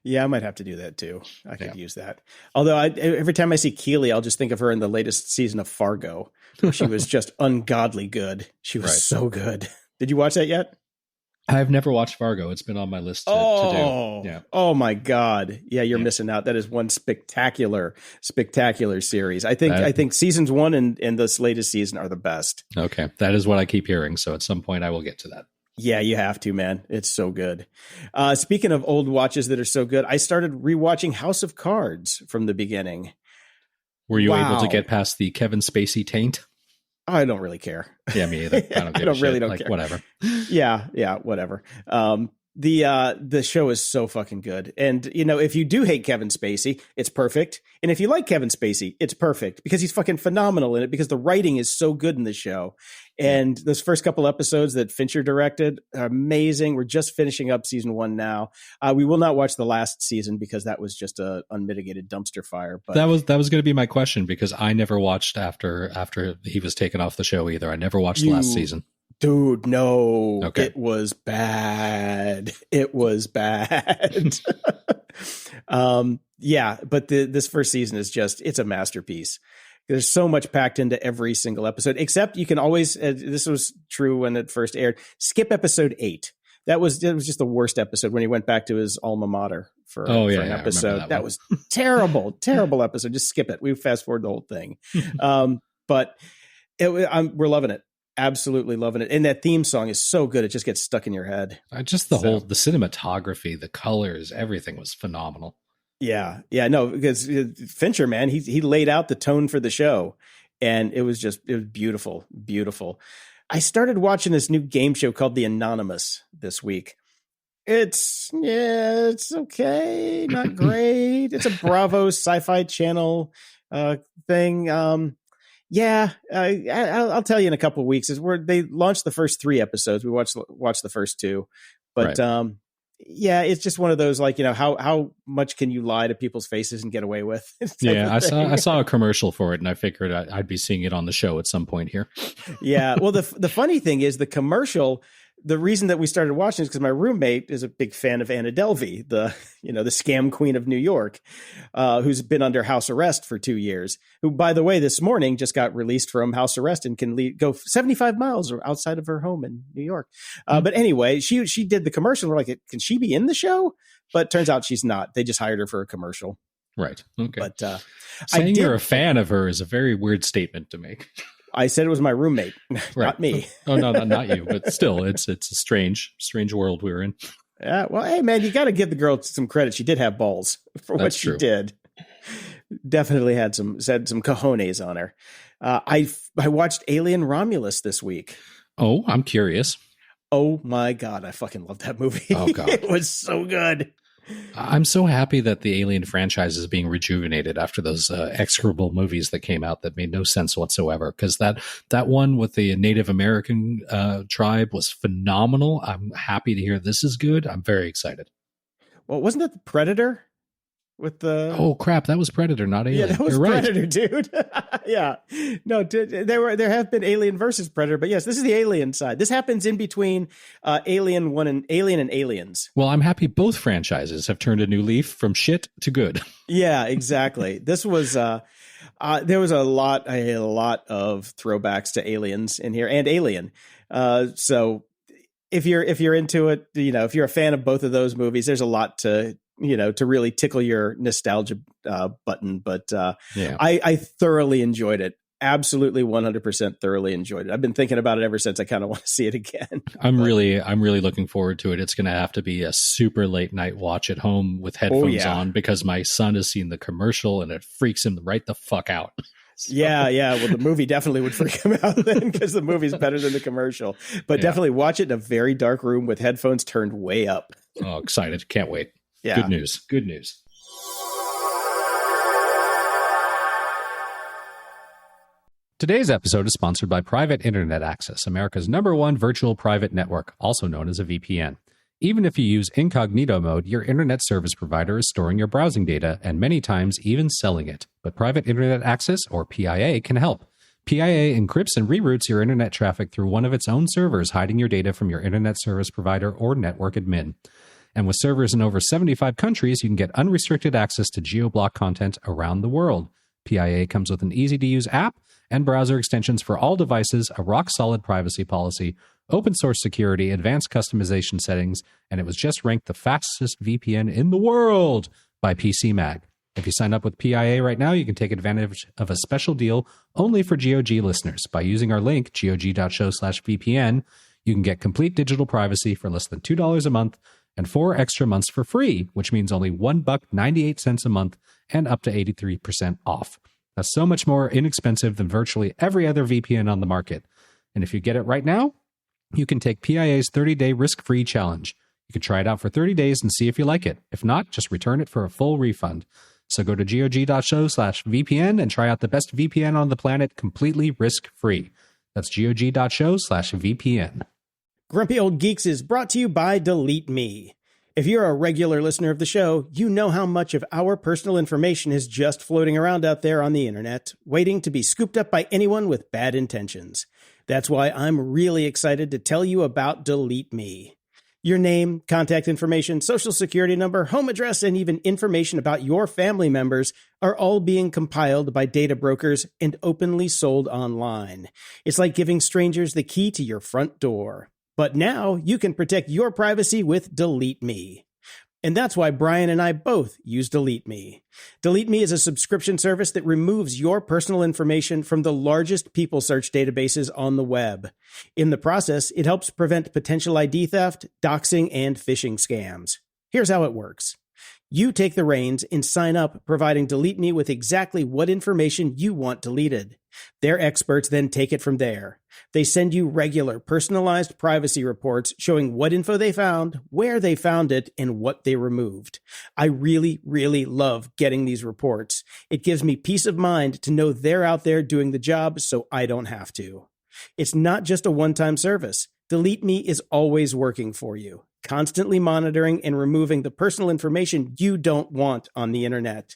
Yeah, I might have to do that too. I could use that. Although every time I see Keely, I'll just think of her in the latest season of Fargo. She was just ungodly good. She was so good. Did you watch that yet? I've never watched Fargo. It's been on my list to do. Yeah. Oh my God. Yeah, you're missing out. That is one spectacular series. I think seasons 1 and this latest season are the best. Okay. That is what I keep hearing. So at some point I will get to that. Yeah, you have to, man. It's so good. Speaking of old watches that are so good, I started rewatching House of Cards from the beginning. Were you able to get past the Kevin Spacey taint? I don't really care. Yeah, me either. I don't care. Whatever. Yeah, whatever. The show is so fucking good. And, if you do hate Kevin Spacey, it's perfect. And if you like Kevin Spacey, it's perfect because he's fucking phenomenal in it because the writing is so good in the show. And those first couple episodes that Fincher directed are amazing. We're just finishing up season 1 now. We will not watch the last season because that was just a unmitigated dumpster fire. But that was going to be my question because I never watched after he was taken off the show either. I never watched the last season. Dude, no. Okay. It was bad. Yeah, but this first season is it's a masterpiece. There's so much packed into every single episode, except you can always, this was true when it first aired, skip episode 8. It was just the worst episode when he went back to his alma mater for an episode. That was terrible episode. Just skip it. We fast forward the whole thing. But we're loving it. Absolutely loving it. And that theme song is so good. It just gets stuck in your head. The cinematography, the colors, everything was phenomenal. Yeah. No, because Fincher, man, he laid out the tone for the show and it was beautiful. I started watching this new game show called The Anonymous this week. It's okay. Not great. It's a Bravo Sci-Fi Channel thing. I'll tell you in a couple of weeks. Is where they launched the first 3 episodes. We watched the first 2, but right. It's just one of those how much can you lie to people's faces and get away with? Yeah, I saw a commercial for it, and I figured I'd be seeing it on the show at some point here. Yeah, well, the funny thing is the commercial. The reason that we started watching is because my roommate is a big fan of Anna Delvey, the scam queen of New York, who's been under house arrest for 2 years, who, by the way, this morning just got released from house arrest and can go 75 miles outside of her home in New York. But anyway, she did the commercial. We're like, can she be in the show? But turns out she's not. They just hired her for a commercial. Right. Okay. But saying you're a fan of her is a very weird statement to make. I said it was my roommate, not me. Oh, no, not you. But still, it's a strange world we're in. Yeah. Well, hey, man, you got to give the girl some credit. She did have balls for what she did. Definitely had some cojones on her. I watched Alien Romulus this week. Oh, I'm curious. Oh my God, I fucking love that movie. Oh God, it was so good. I'm so happy that the Alien franchise is being rejuvenated after those execrable movies that came out that made no sense whatsoever. Because that one with the Native American tribe was phenomenal. I'm happy to hear this is good. I'm very excited. Well, wasn't that the Predator? With the oh crap, that was Predator, not Alien. Yeah, that was You're Predator, right. Dude. Yeah, no, there have been Alien versus Predator, but yes, this is the Alien side. This happens in between Alien 1 and Aliens. Well, I'm happy both franchises have turned a new leaf from shit to good. Yeah, exactly. This was there was a lot of throwbacks to Aliens in here and Alien. So if you're into it, if you're a fan of both of those movies, there's a lot to really tickle your nostalgia button. But I thoroughly enjoyed it. Absolutely 100% thoroughly enjoyed it. I've been thinking about it ever since. I kind of want to see it again. I'm really looking forward to it. It's going to have to be a super late night watch at home with headphones on because my son has seen the commercial and it freaks him right the fuck out. So. Yeah. Well, the movie definitely would freak him out then because the movie's better than the commercial. But definitely watch it in a very dark room with headphones turned way up. Oh, excited. Can't wait. Yeah. Good news. Today's episode is sponsored by Private Internet Access, America's #1 virtual private network, also known as a VPN. Even if you use incognito mode, your internet service provider is storing your browsing data and many times even selling it. But Private Internet Access, or PIA, can help. PIA encrypts and reroutes your internet traffic through one of its own servers, hiding your data from your internet service provider or network admin. And with servers in over 75 countries, you can get unrestricted access to geo-block content around the world. PIA comes with an easy-to-use app and browser extensions for all devices, a rock-solid privacy policy, open source security, advanced customization settings, and it was just ranked the fastest VPN in the world by PC Mag. If you sign up with PIA right now, you can take advantage of a special deal only for GOG listeners. By using our link, gog.show/VPN, you can get complete digital privacy for less than $2 a month and 4 extra months for free, which means only $1.98 a month and up to 83% off. That's so much more inexpensive than virtually every other VPN on the market. And if you get it right now, you can take PIA's 30-day risk-free challenge. You can try it out for 30 days and see if you like it. If not, just return it for a full refund. So go to gog.show/VPN and try out the best VPN on the planet completely risk-free. That's gog.show/VPN. Grumpy Old Geeks is brought to you by Delete Me. If you're a regular listener of the show, you know how much of our personal information is just floating around out there on the internet, waiting to be scooped up by anyone with bad intentions. That's why I'm really excited to tell you about Delete Me. Your name, contact information, social security number, home address, and even information about your family members are all being compiled by data brokers and openly sold online. It's like giving strangers the key to your front door. But now you can protect your privacy with Delete Me. And that's why Brian and I both use Delete Me. Delete Me is a subscription service that removes your personal information from the largest people search databases on the web. In the process, it helps prevent potential ID theft, doxing, and phishing scams. Here's how it works. You take the reins and sign up, providing Delete Me with exactly what information you want deleted. Their experts then take it from there. They send you regular, personalized privacy reports showing what info they found, where they found it, and what they removed. I really, really love getting these reports. It gives me peace of mind to know they're out there doing the job so I don't have to. It's not just a one-time service. Delete Me is always working for you, constantly monitoring and removing the personal information you don't want on the internet.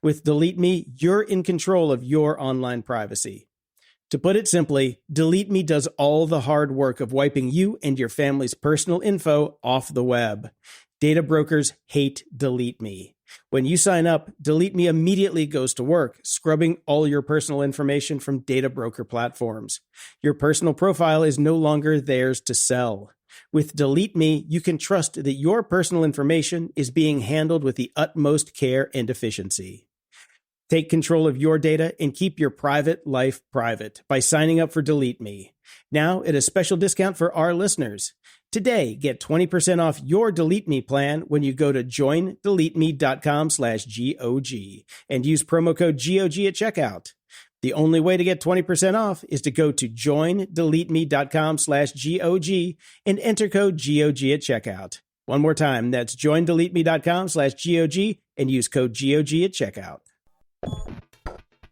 With Delete Me, you're in control of your online privacy. To put it simply, Delete Me does all the hard work of wiping you and your family's personal info off the web. Data brokers hate Delete Me. When you sign up, Delete Me immediately goes to work, scrubbing all your personal information from data broker platforms. Your personal profile is no longer theirs to sell. With Delete Me, you can trust that your personal information is being handled with the utmost care and efficiency. Take control of your data and keep your private life private by signing up for Delete Me. Now at a special discount for our listeners. Today, get 20% off your Delete Me plan when you go to joindeleteme.com/GOG and use promo code GOG at checkout. The only way to get 20% off is to go to joindeleteme.com/GOG and enter code GOG at checkout. One more time, that's joindeleteme.com/GOG and use code GOG at checkout.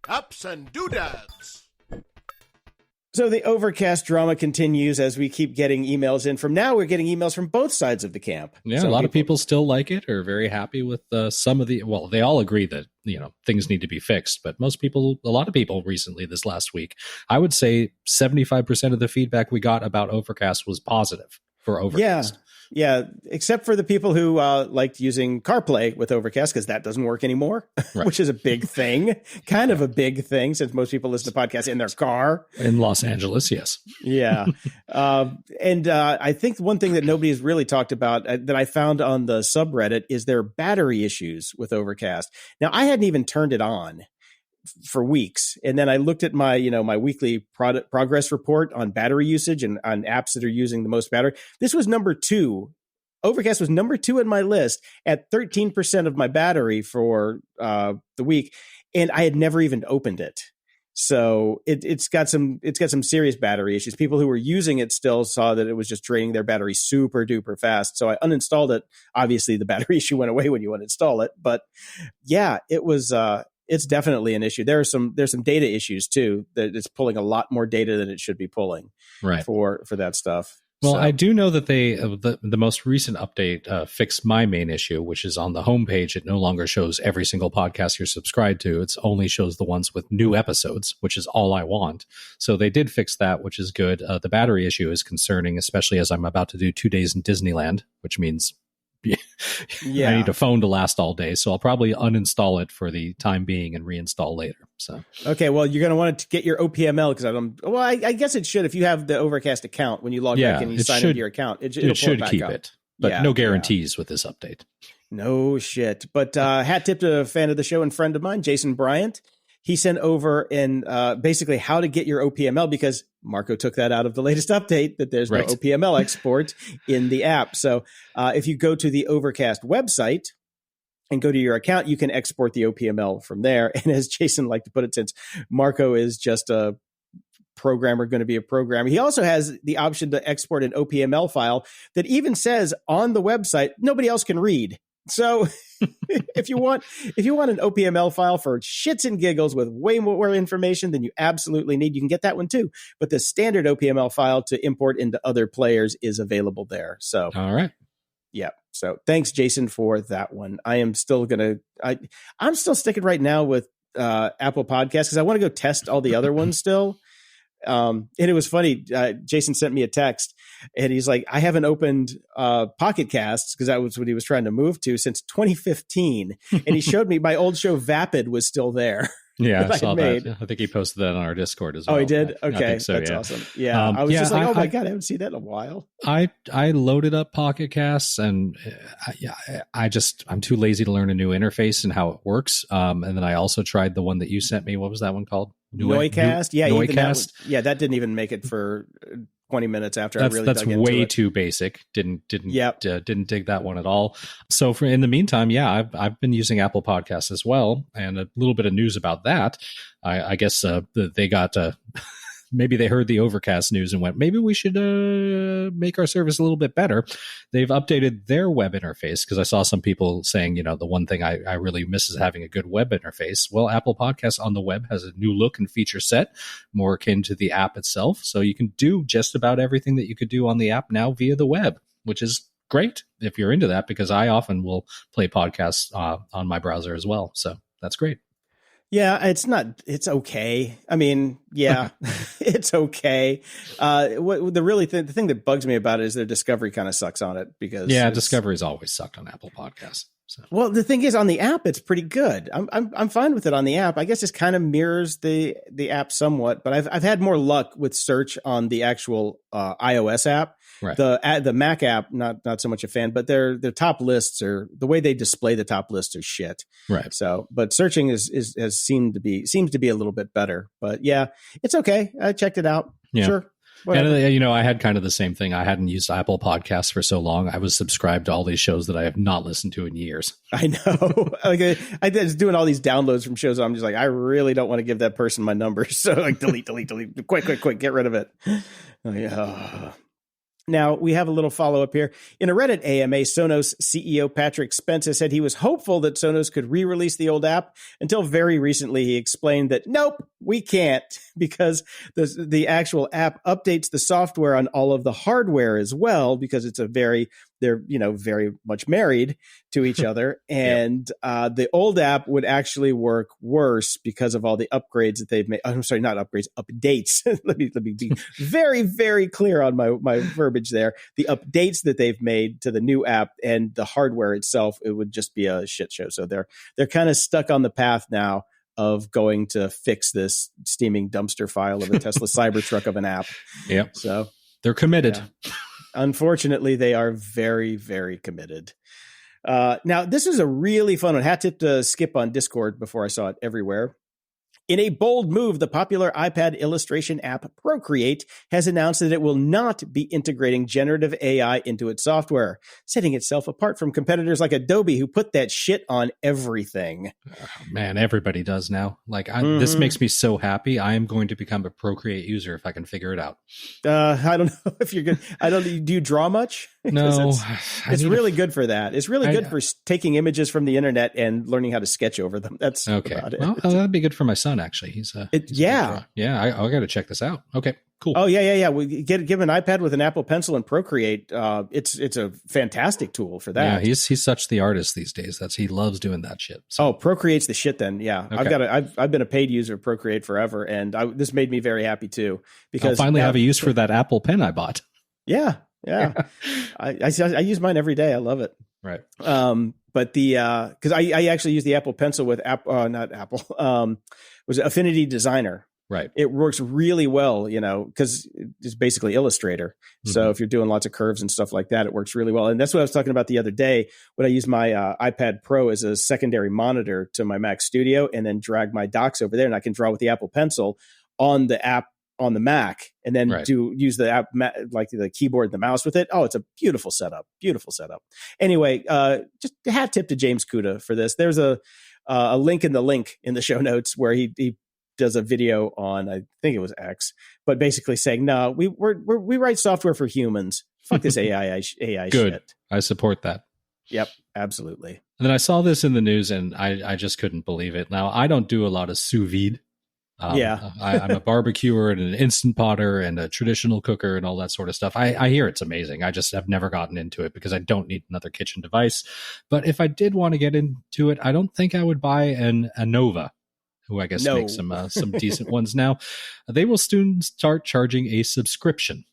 Ups and doodads. So the Overcast drama continues as we keep getting emails in. From now, we're getting emails from both sides of the camp. Yeah, a lot of people still like it, are very happy with some of the, well, they all agree that, things need to be fixed, but a lot of people recently this last week, I would say 75% of the feedback we got about Overcast was positive for Overcast. Yeah, except for the people who liked using CarPlay with Overcast, because that doesn't work anymore, right. Which is a big thing, kind of a big thing, since most people listen to podcasts in their car. In Los Angeles, yes. Yeah. And I think one thing that nobody has really talked about that I found on the subreddit is their battery issues with Overcast. Now, I hadn't even turned it on for weeks. And then I looked at my, my weekly progress report on battery usage and on apps that are using the most battery. This was number 2. Overcast was number 2 in my list at 13% of my battery for the week. And I had never even opened it. So it's got some serious battery issues. People who were using it still saw that it was just draining their battery super duper fast. So I uninstalled it. Obviously the battery issue went away when you uninstall it, but yeah, it was, it's definitely an issue. There's some data issues too, that it's pulling a lot more data than it should be pulling, right, for that stuff. Well, so. I do know that the most recent update fixed my main issue, which is on the homepage. It no longer shows every single podcast you're subscribed to. It only shows the ones with new episodes, which is all I want. So they did fix that, which is good. The battery issue is concerning, especially as I'm about to do 2 days in Disneyland, which means Yeah. I need a phone to last all day. So I'll probably uninstall it for the time being and reinstall later. So okay, well, you're going to want to get your OPML because I guess it should if you have the Overcast account when you log back in and you sign into your account. It should keep it, but no guarantees with this update. No shit. But hat tip to a fan of the show and friend of mine, Jason Bryant. He sent over in basically how to get your OPML because Marco took that out of the latest update that there's no OPML export in the app. So if you go to the Overcast website and go to your account, you can export the OPML from there. And as Jason liked to put it, since Marco is just a programmer going to be a programmer, he also has the option to export an OPML file that even says on the website nobody else can read. So if you want an OPML file for shits and giggles with way more information than you absolutely need, you can get that one too. But the standard OPML file to import into other players is available there. So all right. Yeah. So thanks, Jason, for that one. I am still I'm still sticking right now with Apple Podcasts because I want to go test all the other ones still. And it was funny. Jason sent me a text and he's like, I haven't opened Pocket Casts because that was what he was trying to move to since 2015. And he showed me my old show Vapid was still there. Yeah, I saw that. I think he posted that on our Discord as well. Oh, he did? Okay. I think so, that's awesome. Yeah. I was just like, oh my God, I haven't seen that in a while. I loaded up Pocket Casts and I'm too lazy to learn a new interface and how it works. And then I also tried the one that you sent me. What was that one called? Noicast. Noicast. That didn't even make it for 20 minutes after I really dug into it. That's way too basic. Didn't dig that one at all. So in the meantime, I've been using Apple Podcasts as well, and a little bit of news about that. I guess they got maybe they heard the Overcast news and went, maybe we should make our service a little bit better. They've updated their web interface because I saw some people saying, the one thing I really miss is having a good web interface. Well, Apple Podcasts on the web has a new look and feature set, more akin to the app itself. So you can do just about everything that you could do on the app now via the web, which is great if you're into that, because I often will play podcasts on my browser as well. So that's great. Yeah, it's okay. I mean, yeah, it's okay. The thing that bugs me about it is their discovery kind of sucks on it because discovery's always sucked on Apple Podcasts. So. Well, the thing is on the app, it's pretty good. I'm fine with it on the app. I guess it kind of mirrors the app somewhat, but I've had more luck with search on the actual iOS app. Right. The Mac app, not so much a fan, but their top lists are the way they display the top lists are shit. Right. So, but searching seems to be a little bit better. But yeah, it's okay. I checked it out. Yeah. Sure. Whatever. And I had kind of the same thing. I hadn't used Apple Podcasts for so long. I was subscribed to all these shows that I have not listened to in years. I know. I was doing all these downloads from shows. I'm just like, I really don't want to give that person my number. So like, delete, quick, get rid of it. Oh, yeah. Now, we have a little follow-up here. In a Reddit AMA, Sonos CEO Patrick Spence has said he was hopeful that Sonos could re-release the old app. Until very recently, he explained that, nope, we can't, because the actual app updates the software on all of the hardware as well, because they're very much married to each other. And the old app would actually work worse because of all the upgrades that they've made. I'm sorry, not upgrades, updates. let me be very, very clear on my verbiage there. The updates that they've made to the new app and the hardware itself, it would just be a shit show. So they're kind of stuck on the path now of going to fix this steaming dumpster file of a Tesla Cybertruck of an app. Yeah. So they're committed. Yeah. Unfortunately, they are very, very committed. Now, this is a really fun one. Hat tip to Skip on Discord before I saw it everywhere. In a bold move, the popular iPad illustration app Procreate has announced that it will not be integrating generative AI into its software, setting itself apart from competitors like Adobe, who put that shit on everything. Oh, man, everybody does now. This makes me so happy. I am going to become a Procreate user if I can figure it out. I don't know if you're good. Do you draw much? No. It's really good for that. It's really good for taking images from the internet and learning how to sketch over them. That's okay. About it. Well, that'd be good for my son. Actually, I got to check this out. Okay, cool. Oh yeah. We give an iPad with an Apple Pencil and Procreate. It's a fantastic tool for that. Yeah, he's such the artist these days. He loves doing that shit. So. Oh, Procreate's the shit. Then yeah, okay. I've been a paid user of Procreate forever, and this made me very happy too because I'll finally have a use for that Apple Pen I bought. Yeah. I use mine every day. I love it. Right. But because I actually use the Apple Pencil with not Apple, was it Affinity Designer. Right. It works really well, because it's basically Illustrator. So if you're doing lots of curves and stuff like that, it works really well. And that's what I was talking about the other day when I used my iPad Pro as a secondary monitor to my Mac Studio and then drag my docs over there. And I can draw with the Apple Pencil on the app on the Mac and then use the app, like the keyboard and the mouse with it. Oh, it's a beautiful setup. Beautiful setup. Anyway, just a hat tip to James Kuda for this. There's a link in the show notes where he does a video on, I think it was X, but basically saying, no, we write software for humans. Fuck this AI Good. shit. I support that. Yep, absolutely. And then I saw this in the news and I just couldn't believe it. Now, I don't do a lot of sous vide. I'm a barbecuer and an Instant Potter and a traditional cooker and all that sort of stuff. I hear it's amazing. I just have never gotten into it because I don't need another kitchen device. But if I did want to get into it, I don't think I would buy a Nova, who I guess makes some decent ones now. They will soon start charging a subscription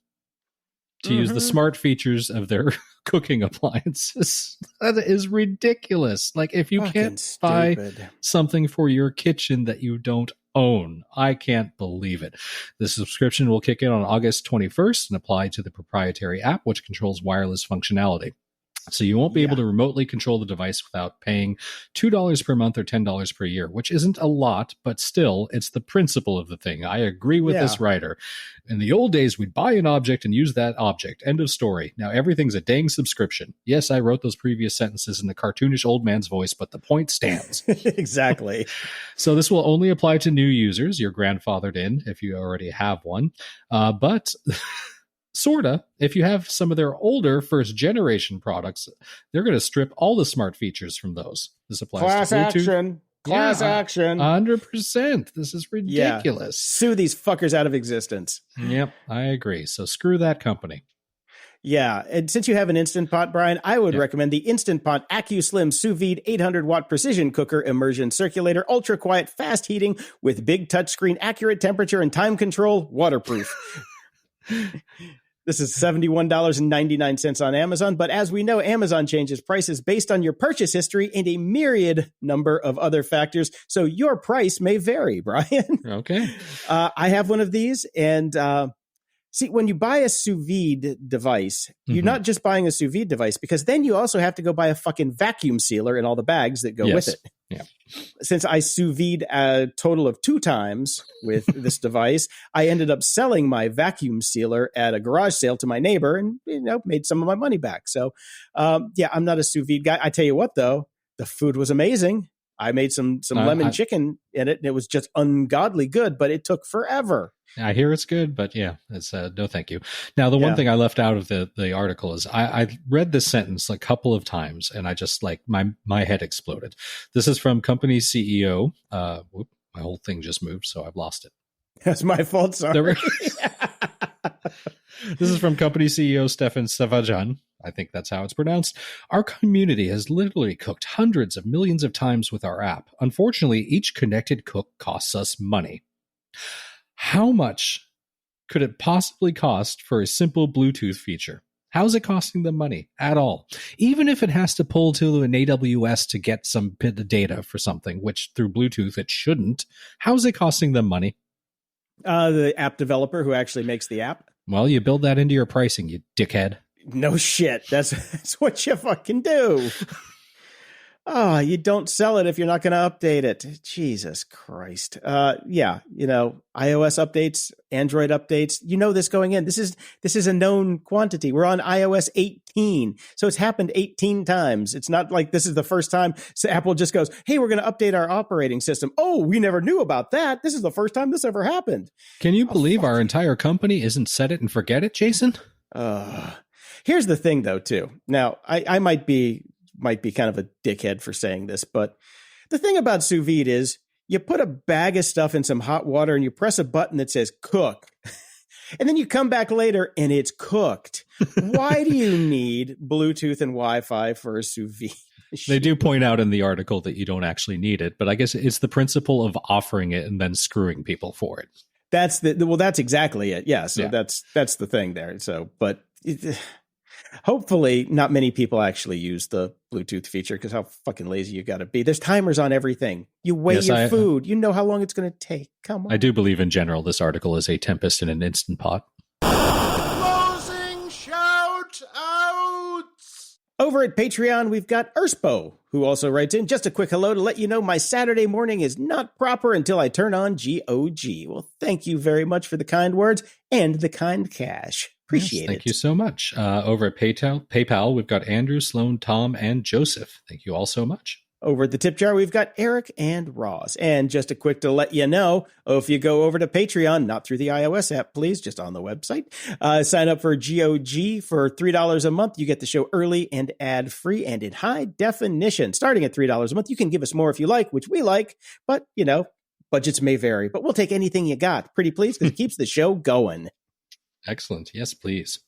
to use the smart features of their cooking appliances. That is ridiculous. Like, if you can't buy something for your kitchen that you don't own, I can't believe it. The subscription will kick in on August 21st and apply to the proprietary app, which controls wireless functionality. So you won't be able to remotely control the device without paying $2 per month or $10 per year, which isn't a lot, but still, it's the principle of the thing. I agree with this writer. In the old days, we'd buy an object and use that object. End of story. Now everything's a dang subscription. Yes, I wrote those previous sentences in the cartoonish old man's voice, but the point stands. Exactly. So this will only apply to new users. You're grandfathered in if you already have one. But... sorta. If you have some of their older first generation products, they're going to strip all the smart features from those. This applies to Bluetooth. Class action. 100%. This is ridiculous. Sue these fuckers out of existence. Yep, I agree. So screw that company. Yeah, and since you have an Instant Pot, Brian, I would recommend the Instant Pot AccuSlim Sous Vide 800-watt precision cooker immersion circulator, ultra quiet, fast heating with big touchscreen, accurate temperature and time control, waterproof. This is $71.99 on Amazon, but as we know, Amazon changes prices based on your purchase history and a myriad number of other factors, so your price may vary, Brian. Okay. I have one of these, and see, when you buy a sous vide device, you're not just buying a sous vide device, because then you also have to go buy a fucking vacuum sealer and all the bags that go with it. Yeah. Since I sous vide a total of 2 times with this device, I ended up selling my vacuum sealer at a garage sale to my neighbor and, made some of my money back. So, I'm not a sous vide guy. I tell you what, though, the food was amazing. I made some lemon chicken in it, and it was just ungodly good, but it took forever. I hear it's good, but it's no thank you. Now, the one thing I left out of the article is I read this sentence a couple of times, and I just, like, my head exploded. This is from company CEO. My whole thing just moved, so I've lost it. That's my fault, sorry. This is from company CEO Stefan Savajan. I think that's how it's pronounced. Our community has literally cooked hundreds of millions of times with our app. Unfortunately, each connected cook costs us money. How much could it possibly cost for a simple Bluetooth feature? How's it costing them money at all? Even if it has to pull to an AWS to get some bit of data for something, which through Bluetooth it shouldn't, how's it costing them money? The app developer who actually makes the app. Well, you build that into your pricing, you dickhead. No shit. That's what you fucking do. You don't sell it if you're not going to update it. Jesus Christ. iOS updates, Android updates. You know this going in. This is a known quantity. We're on iOS 18. So it's happened 18 times. It's not like this is the first time. So Apple just goes, hey, we're going to update our operating system. Oh, we never knew about that. This is the first time this ever happened. Can you believe our entire company isn't set it and forget it, Jason? Here's the thing, though, too. Now, I might be kind of a dickhead for saying this, but the thing about sous vide is you put a bag of stuff in some hot water and you press a button that says cook. And then you come back later and it's cooked. Why do you need Bluetooth and Wi-Fi for a sous vide? They do point out in the article that you don't actually need it, but I guess it's the principle of offering it and then screwing people for it. That's exactly it. Yeah. So that's the thing there. So, but Hopefully, not many people actually use the Bluetooth feature because how fucking lazy you got to be. There's timers on everything. You weigh your food. You know how long it's going to take. Come on. I do believe in general this article is a Tempest in an Instant Pot. Closing shout outs. Over at Patreon, we've got Erspo, who also writes in, just a quick hello to let you know my Saturday morning is not proper until I turn on GOG. Well, thank you very much for the kind words and the kind cash. Appreciate it. Thank you so much. Over at PayPal, we've got Andrew, Sloan, Tom, and Joseph. Thank you all so much. Over at the tip jar, we've got Eric and Ross. And just a quick to let you know, if you go over to Patreon, not through the iOS app, please, just on the website, sign up for GOG for $3 a month. You get the show early and ad-free and in high definition. Starting at $3 a month, you can give us more if you like, which we like, but, budgets may vary. But we'll take anything you got. Pretty please, because it keeps the show going. Excellent. Yes, please.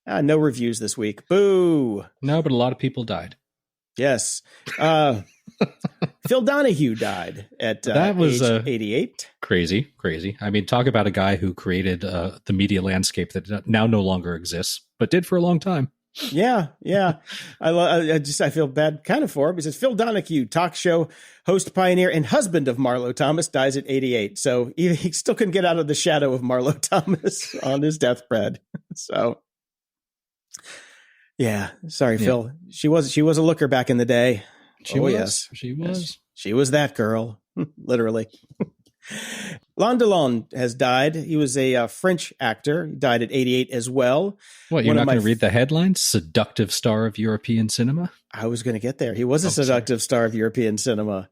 No reviews this week. Boo. No, but a lot of people died. Yes. Phil Donahue died at that was age 88. Crazy. I mean, talk about a guy who created the media landscape that now no longer exists, but did for a long time. Yeah. I feel bad kind of for him. He says Phil Donahue, talk show host, pioneer, and husband of Marlo Thomas, dies at 88. So he still couldn't get out of the shadow of Marlo Thomas on his deathbed. So, yeah, sorry, yeah. Phil. She was a looker back in the day. She was. Yes. She was. She was that girl, literally. Landelon has died. He was a French actor. He died at 88 as well. What, you're not going to read the headline? Seductive star of European cinema? I was going to get there. He was a seductive star of European cinema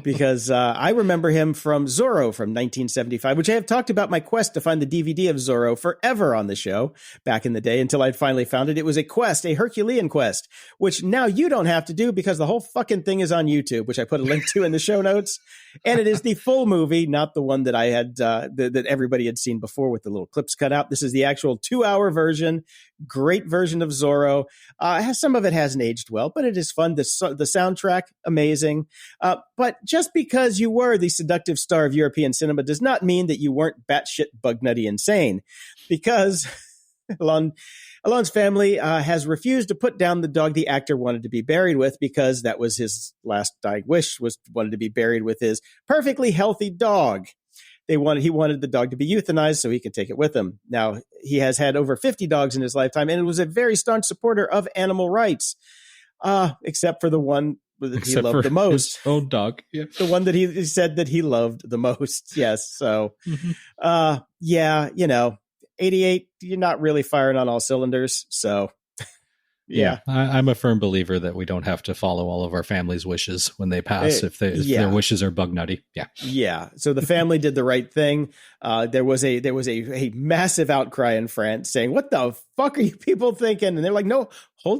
because I remember him from Zorro from 1975, which I have talked about my quest to find the DVD of Zorro forever on the show back in the day until I finally found it. It was a quest, a Herculean quest, which now you don't have to do because the whole fucking thing is on YouTube, which I put a link to in the show notes. And it is the full movie, not the one that I had, that everybody had seen before with the little clips cut out. This is the actual 2-hour version. Great version of Zorro. Some of it hasn't aged well, but it is fun. The soundtrack, amazing. But just because you were the seductive star of European cinema does not mean that you weren't batshit bug nutty insane, because Alon's family has refused to put down the dog the actor wanted to be buried with, because that was his last dying wish, wanted to be buried with his perfectly healthy dog. He wanted the dog to be euthanized so he could take it with him. Now, he has had over 50 dogs in his lifetime, and was a very staunch supporter of animal rights, except for the one that he loved the most. His own dog. Yeah. The one that he said that he loved the most. Yes. So, 88, you're not really firing on all cylinders. So, yeah. I'm a firm believer that we don't have to follow all of our family's wishes when they pass if their wishes are bug nutty. Yeah. Yeah. So the family did the right thing. There was a massive outcry in France saying, "What the fuck are you people thinking?" And they're like, "No,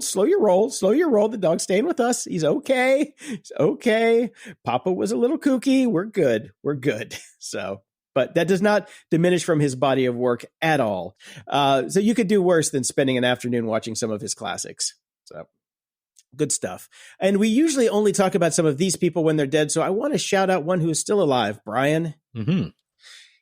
slow your roll. The dog's staying with us. He's okay. Papa was a little kooky. We're good. So, but that does not diminish from his body of work at all. So you could do worse than spending an afternoon watching some of his classics. So good stuff. And we usually only talk about some of these people when they're dead. So I want to shout out one who is still alive, Brian. Mm-hmm.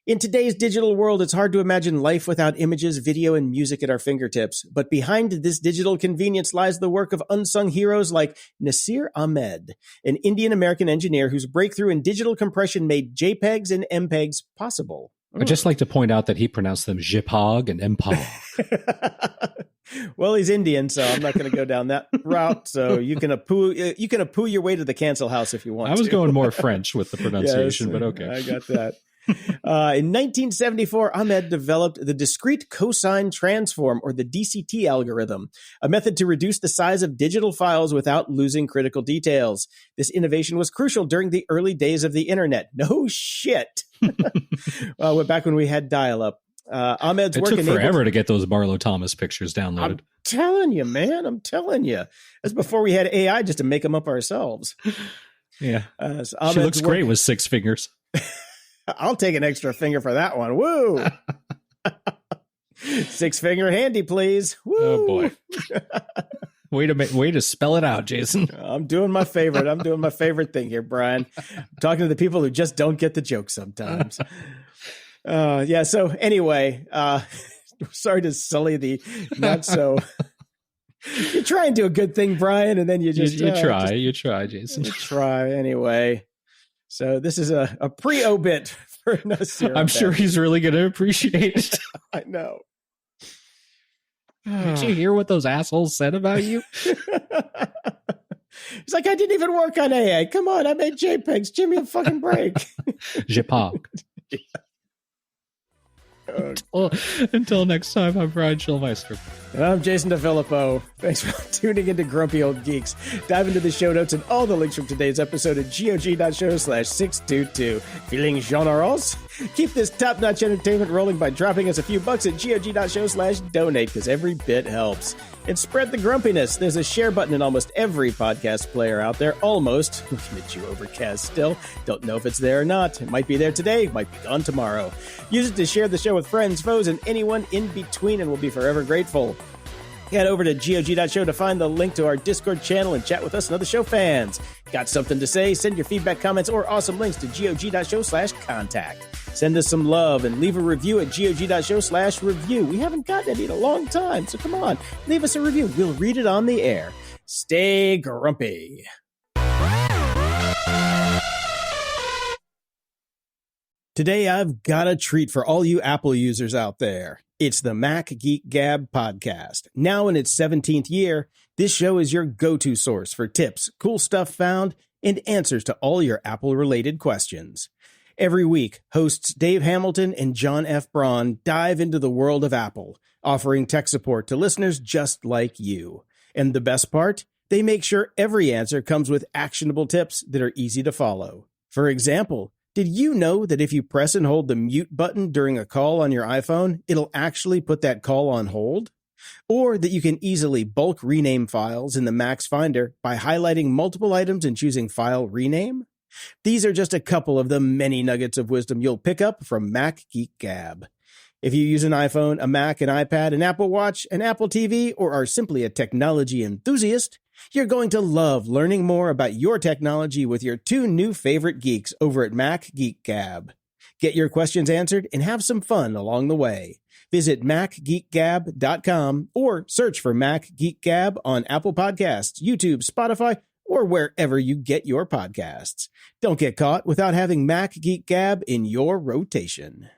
In today's digital world, it's hard to imagine life without images, video, and music at our fingertips. But behind this digital convenience lies the work of unsung heroes like Nasir Ahmed, an Indian-American engineer whose breakthrough in digital compression made JPEGs and MPEGs possible. I'd just like to point out that he pronounced them JPEG and MPEG. Well, he's Indian, so I'm not going to go down that route. So you can apoo your way to the cancel house if you want to. I was going more French with the pronunciation, yes, but okay. I got that. In 1974, Ahmed developed the discrete cosine transform, or the DCT algorithm, a method to reduce the size of digital files without losing critical details. This innovation was crucial during the early days of the internet. No shit. Back when we had dial-up. Ahmed's work took forever to get those Marlo Thomas pictures downloaded. I'm telling you, man. I'm telling you. That's before we had AI just to make them up ourselves. Yeah. She looks great with 6 fingers. I'll take an extra finger for that one. Woo! 6-finger handy, please. Woo! Oh boy! Way to spell it out, Jason. I'm doing my favorite thing here, Brian. I'm talking to the people who just don't get the joke sometimes. So anyway, sorry to sully the not so You try and do a good thing, Brian, and then you just you try, Jason. You try anyway. So this is a pre-obit for us. I'm sure he's really going to appreciate it. I know. Did you hear what those assholes said about you? He's like, I didn't even work on AA. Come on, I made JPEGs. Give me a fucking break. JPEG. Until next time, I'm Brian Schulmeister. And I'm Jason DeFilippo. Thanks for tuning into Grumpy Old Geeks. Dive into the show notes and all the links from today's episode at gog.show/622. Feeling generous? Keep this top-notch entertainment rolling by dropping us a few bucks at gog.show/donate, because every bit helps. And spread the grumpiness. There's a share button in almost every podcast player out there. Almost. Looking at you, Overcast, still. Don't know if it's there or not. It might be there today. Might be gone tomorrow. Use it to share the show with friends, foes, and anyone in between, and we'll be forever grateful. Head over to GOG.show to find the link to our Discord channel and chat with us and other show fans. Got something to say? Send your feedback, comments, or awesome links to GOG.show/contact. Send us some love and leave a review at GOG.show/review. We haven't gotten any in a long time, so come on, leave us a review. We'll read it on the air. Stay grumpy. Today, I've got a treat for all you Apple users out there. It's the Mac Geek Gab podcast. Now in its 17th year, this show is your go-to source for tips, cool stuff found, and answers to all your Apple-related questions. Every week, hosts Dave Hamilton and John F. Braun dive into the world of Apple, offering tech support to listeners just like you. And the best part? They make sure every answer comes with actionable tips that are easy to follow. For example, did you know that if you press and hold the mute button during a call on your iPhone, it'll actually put that call on hold? Or that you can easily bulk rename files in the Mac's Finder by highlighting multiple items and choosing File Rename? These are just a couple of the many nuggets of wisdom you'll pick up from Mac Geek Gab. If you use an iPhone, a Mac, an iPad, an Apple Watch, an Apple TV, or are simply a technology enthusiast, you're going to love learning more about your technology with your two new favorite geeks over at Mac Geek Gab. Get your questions answered and have some fun along the way. Visit MacGeekGab.com or search for Mac Geek Gab on Apple Podcasts, YouTube, Spotify, or wherever you get your podcasts. Don't get caught without having Mac Geek Gab in your rotation.